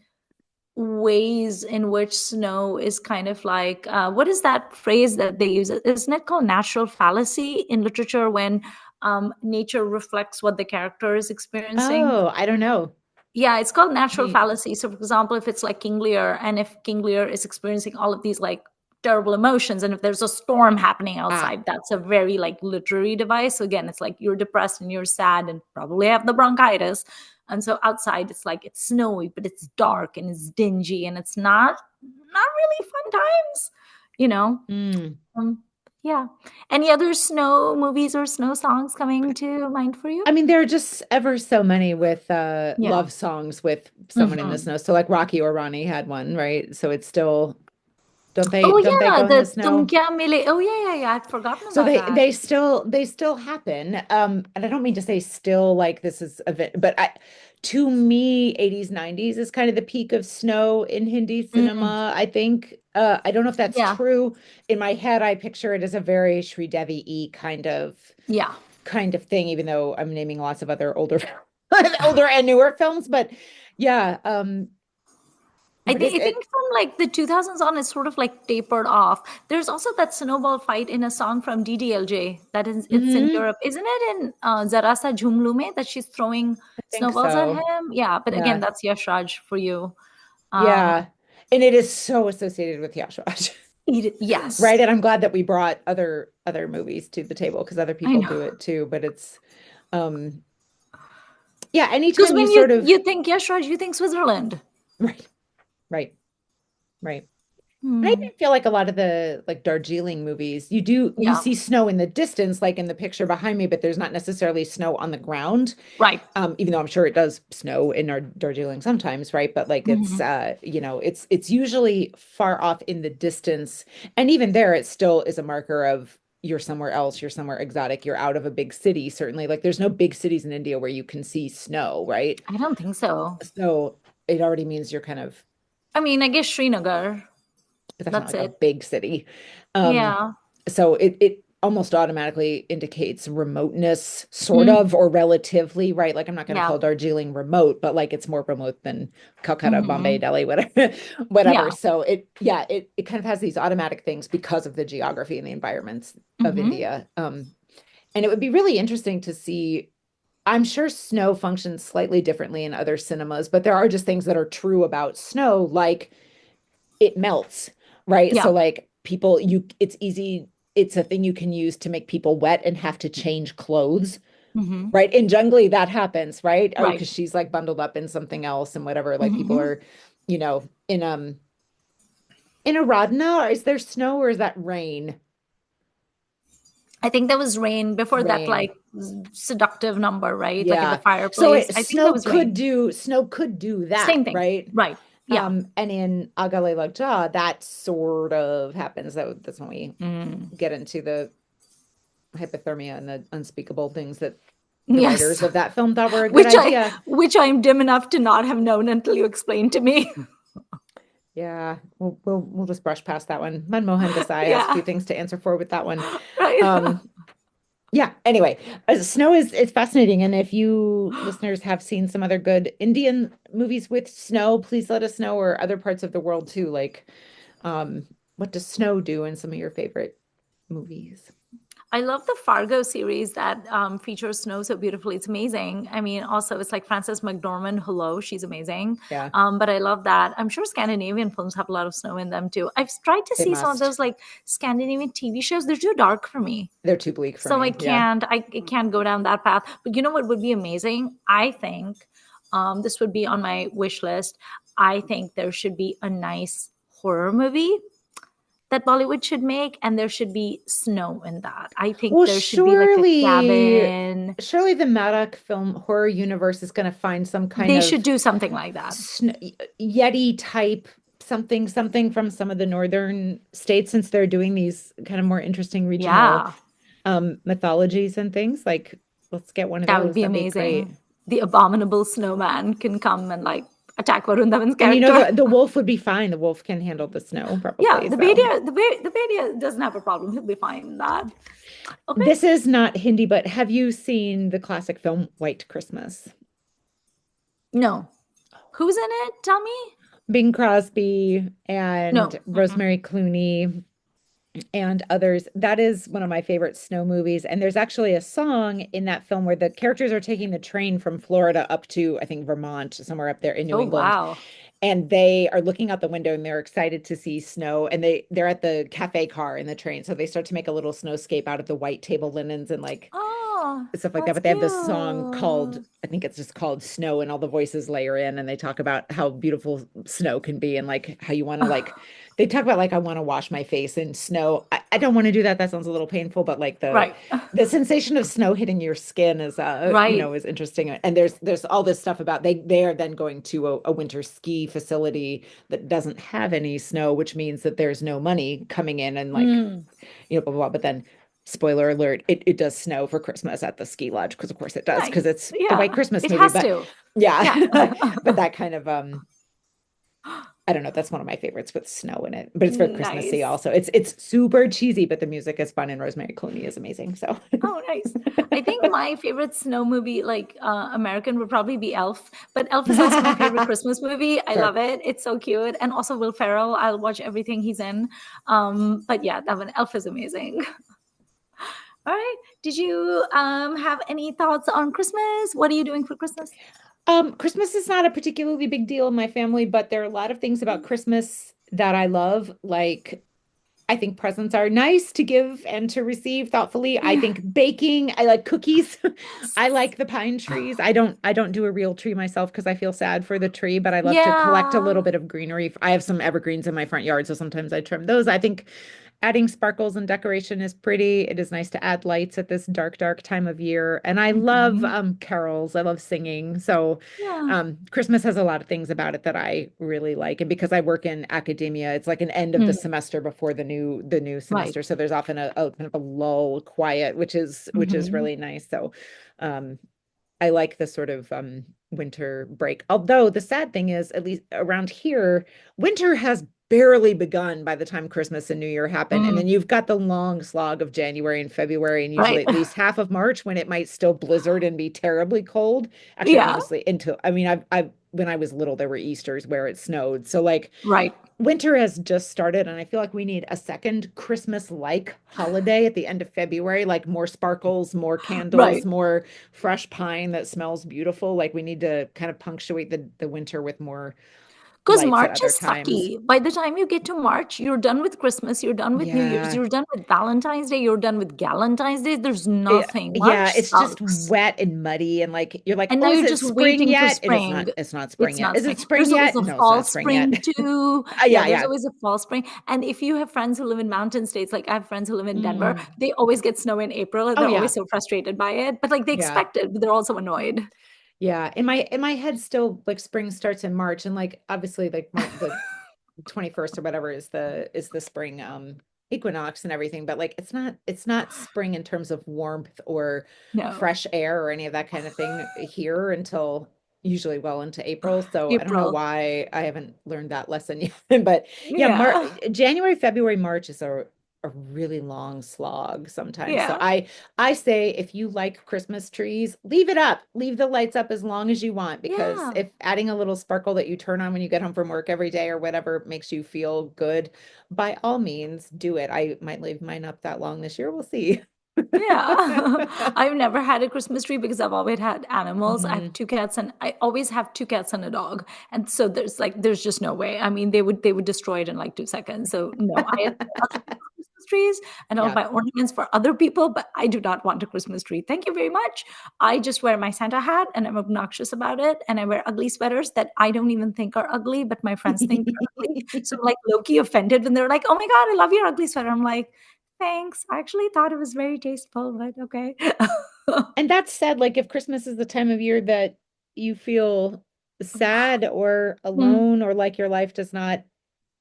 ways in which snow is kind of like what is that phrase that they use? Isn't it called natural fallacy in literature when nature reflects what the character is experiencing? Oh, I don't know. Yeah, it's called natural Me. fallacy. So, for example, if it's like King Lear, and if King Lear is experiencing all of these like terrible emotions, and if there's a storm happening Ah, outside, that's a very like literary device. So again, it's like you're depressed and you're sad and probably have the bronchitis. And so outside, it's like it's snowy, but it's dark and it's dingy and it's not really fun times, you know. mm. Um, yeah. Any other snow movies or snow songs coming to mind for you? I mean, there are just ever so many with Yeah. love songs with someone in the Mhm. snow. So like Rocky or Ronnie had one, right? So it's still Oh don't they yeah, go in the the Tum snow? Kya Mile. Oh yeah, yeah, yeah. I'd forgotten So about that. they still happen. And I don't mean to say still like this is a bit, but to me, 80s, 90s is kind of the peak of snow in Hindi Mm, cinema, I think. I don't know if that's yeah, true. In my head, I picture it as a very Sridevi-y yeah. kind of thing, even though I'm naming lots of other older older and newer films. But yeah, I but think it, I think it from like the 2000s on, it's sort of like tapered off. There's also that snowball fight in a song from DDLJ that is it's in mhm, Europe, isn't it? In Zara Sa Jhoom Loo Mein that she's throwing I think snowballs at so. him. Yeah, but again, Yeah. that's Yash Raj for you. Um, Yeah. And it is so associated with Yash Raj. yes, Right. And I'm glad that we brought other movies to the table because other I people know. do it too. But it's um yeah, Because anytime you when sort of you think Yash Raj, you think Switzerland. right, right, right. And I Hmm. even feel like a lot of the like Darjeeling movies, you Yeah, see snow in the distance, like in the picture behind me, but there's not necessarily snow on the ground. right. Even though I'm sure it does snow in Darjeeling sometimes, right? But like it's Mhm. it's usually far off in the distance. And even there, it still is a marker of you're somewhere else, you're somewhere exotic, you're out of a big city, certainly. Like there's no big cities in India where you can see snow, right? I don't think so. So it already means you're kind of, I mean, I guess Srinagar. but that's not That's like a it. big city. Um, Yeah. so it almost automatically indicates remoteness, sort Mm, of, or relatively, right? Like I'm not going to yeah. call Darjeeling remote, but like it's more remote than Calcutta, Bombay, Hmm. Delhi, whatever, whatever. Yeah. So it kind of has these automatic things because of the geography and the environments of Hmm. India. And it would be really interesting to see. I'm sure snow functions slightly differently in other cinemas, but there are just things that are true about snow, like it melts, right? Yeah. So like people, it's easy, it's a thing you can use to make people wet and have to change clothes, Hmm. right? In Jungly, that happens, right? Oh, Right. because she's like bundled up in something else and whatever. Like people Hmm. are, in Aradna, is there snow or is that rain? I think there was rain before that, Rain. like seductive number, right? Like in the Yeah. So fireplace. it I think there was rain. snow could do Same that, thing. right? Right. Yeah. And in Agale Lagja, that sort of happens. That's when we Mm. get into the hypothermia and the unspeakable things that the Yes. writers of that film thought were a good idea. Which I'm dim enough to not have known until you explained to me. Yeah, we'll just brush past that one. Manmohan Desai has a Yeah. few things to answer for with that one. Right. Um, yeah, anyway, snow is fascinating. And if you listeners have seen some other good Indian movies with snow, please let us know, or other parts of the world too. Like, what does snow do in some of your favorite movies? I love the Fargo series that features snow so beautifully. It's amazing. I mean, also it's like Frances McDormand. Hello, she's amazing. Yeah, But I love that. I'm sure Scandinavian films have a lot of snow in them too. I've tried to they see some of must. those like Scandinavian TV shows. They're too dark for me. They're too bleak for So me. Yeah. I can't go down that path. But you know what would be amazing? I think this would be on my wish list. I think there should be a nice horror movie that Bollywood should make, and there should be snow in that. I think Well, there should be like a cabin. surely the Madak film horror universe is going to find some kind They should of do something like that. sn Yeti type something from some of the northern states, since they're doing these kind of more interesting regional Yeah, mythologies and things. Like, let's get one of that would those. be That'd be great. amazing. The abominable snowman can come and like attack Varun Dhawan's And character. the wolf would be fine. The wolf can handle the snow Yeah, probably. the So Bedia, the Bedia doesn't have a problem. He'll be fine in that. Okay. this is not Hindi, but have you seen the classic film White Christmas? No. Who's in it? Tell me. Bing Crosby No. and Mm-mm. Rosemary Clooney and others. That is one of my favorite snow movies. And there's actually a song in that film where the characters are taking the train from Florida up to, I think, Vermont, somewhere up there in New Oh England. wow. And they are looking out the window and they're excited to see snow. And they're at the cafe car in the train. So they start to make a little snowscape out of the white table linens and like Oh, stuff like that. that's But they have this song called, cute. I think it's just called Snow, and all the voices layer in and they talk about how beautiful snow can be and like how you want to like, they talk about like, I want to wash my face in snow. I don't want to do that. That sounds a little painful, but like Right. the sensation of snow hitting your skin is Right. is interesting. And there's all this stuff about they are then going to a winter ski facility that doesn't have any snow, which means that there's no money coming in and like, Mm, blah, blah, blah. But then, spoiler alert, it does snow for Christmas at the ski lodge, because of course it does, because nice. it's the White Yeah. Christmas It movie. has But to. Yeah. yeah, but that kind of I don't know, that's one of my favorites with snow in it. But it's very Christmassy Nice. also. It's super cheesy, but the music is fun and Rosemary Clooney is amazing. So Oh, nice. I think my favorite snow movie, like American, would probably be Elf. But Elf is also my favorite Christmas movie. I sure. love it. It's so cute. And also Will Ferrell. I'll watch everything he's in. But yeah, that one, Elf is amazing. All right. Did you have any thoughts on Christmas? What are you doing for Christmas? Christmas is not a particularly big deal in my family, but there are a lot of things about Christmas that I love. Like, I think presents are nice to give and to receive thoughtfully. I Yeah. think baking, I like cookies. I like the pine trees. I don't do a real tree myself because I feel sad for the tree, but I love to collect a little Yeah. bit of greenery. I have some evergreens in my front yard, so sometimes I trim those. I think adding sparkles and decoration is pretty. It is nice to add lights at this dark time of year. And I love Mhm. carols. I love singing. So Yeah. Christmas has a lot of things about it that I really like. And because I work in academia, it's like an end of the Mm, semester before the new right. semester. So there's often a kind of a lull, quiet, which is Mhm. really nice. So um I like the sort of winter break. Although the sad thing is, at least around here, winter has barely begun by the time Christmas and New Year happen. And Mm, then you've got the long slog of January and February, and usually right. at least half of March when it might still blizzard and be terribly cold. Actually, Yeah. honestly, I mean, I've when I was little, there were Easters where it snowed. So like Right. winter has just started, and I feel like we need a second Christmas-like holiday at the end of February, like more sparkles, more candles, Right. more fresh pine that smells beautiful. Like we need to kind of punctuate the winter with more Because lights at March other is times. sucky. By the time you get to March, you're done with Christmas, you're done with New Year's, Yeah. you're done with Valentine's Day, you're done with Galentine's Day. There's Yeah, nothing. yeah, March it's just sucks. wet and muddy and like you're like, And now "Oh, is you're it just spring waiting for yet?" And spring. it's not spring It's yet. not Is spring. it spring There's always yet? a No, it's fall not spring yet. spring too. Yeah, Yeah, there's yeah. always a fall spring. And if you have friends who live in mountain states, like I have friends who live in Denver, Mm. they always get snow in April and Oh they're yeah. always so frustrated by it. But like they Yeah. expect it, but they're also annoyed. Yeah, in my head still like spring starts in March and like obviously like March like 21st or whatever is the spring equinox and everything, but like it's not spring in terms of warmth or No, fresh air or any of that kind of thing here until usually well into April. So I don't know April. why I haven't learned that lesson yet. But yeah, Yeah, January, February, March is a really long slog sometimes. So yeah, I say if you like Christmas trees, leave it up. Leave the lights up as long as you want, because yeah. if adding a little sparkle that you turn on when you get home from work every day or whatever makes you feel good, by all means do it. I might leave mine up that long this year. We'll see. Yeah. I've never had a Christmas tree because I've always had animals. I have Mhm. two cats and I always have two cats and a dog. And so there's just no way. I mean, they would destroy it in like 2 seconds. So no, I have other people's Christmas trees and I'll Yeah. buy ornaments for other people, but I do not want a Christmas tree. Thank you very much. I just wear my Santa hat and I'm obnoxious about it. And I wear ugly sweaters that I don't even think are ugly, but my friends think are ugly. So I'm like low-key offended when they're like, oh my God, I love your ugly sweater. I'm like, thanks. I actually thought it was very tasteful, but okay. And that said, like if Christmas is the time of year that you feel sad or Mm, alone or like your life does not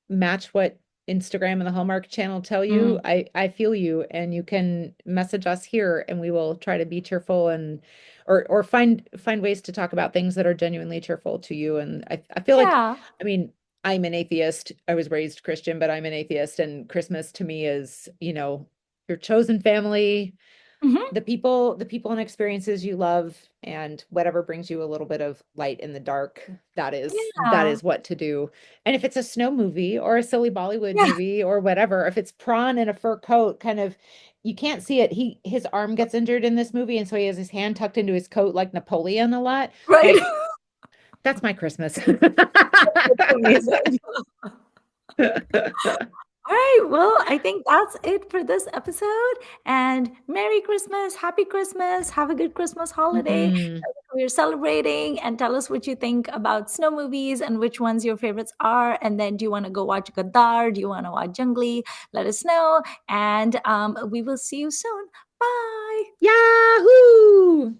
match what Instagram and the Hallmark Channel tell you, mm. I feel you, and you can message us here and we will try to be cheerful and or find ways to talk about things that are genuinely cheerful to you. And I feel like, Yeah. I mean, I'm an atheist. I was raised Christian, but I'm an atheist, and Christmas to me is, your chosen family, Mhm. the people and experiences you love, and whatever brings you a little bit of light in the dark, that is Yeah. what to do. And if it's a snow movie or a silly Bollywood Yeah. movie or whatever, if it's prawn in a fur coat, kind of, you can't see it. His arm gets injured in this movie, and so he has his hand tucked into his coat like Napoleon a lot. Right. Like, that's my Christmas. That's amazing. All right. Well, I think that's it for this episode. And Merry Christmas, Happy Christmas, have a good Christmas holiday. Mhm. We're celebrating and tell us what you think about snow movies and which ones your favorites are. And then do you want to go watch Gaddar? Do you want to watch Jungly? Let us know. And we will see you soon. Bye. Yahoo!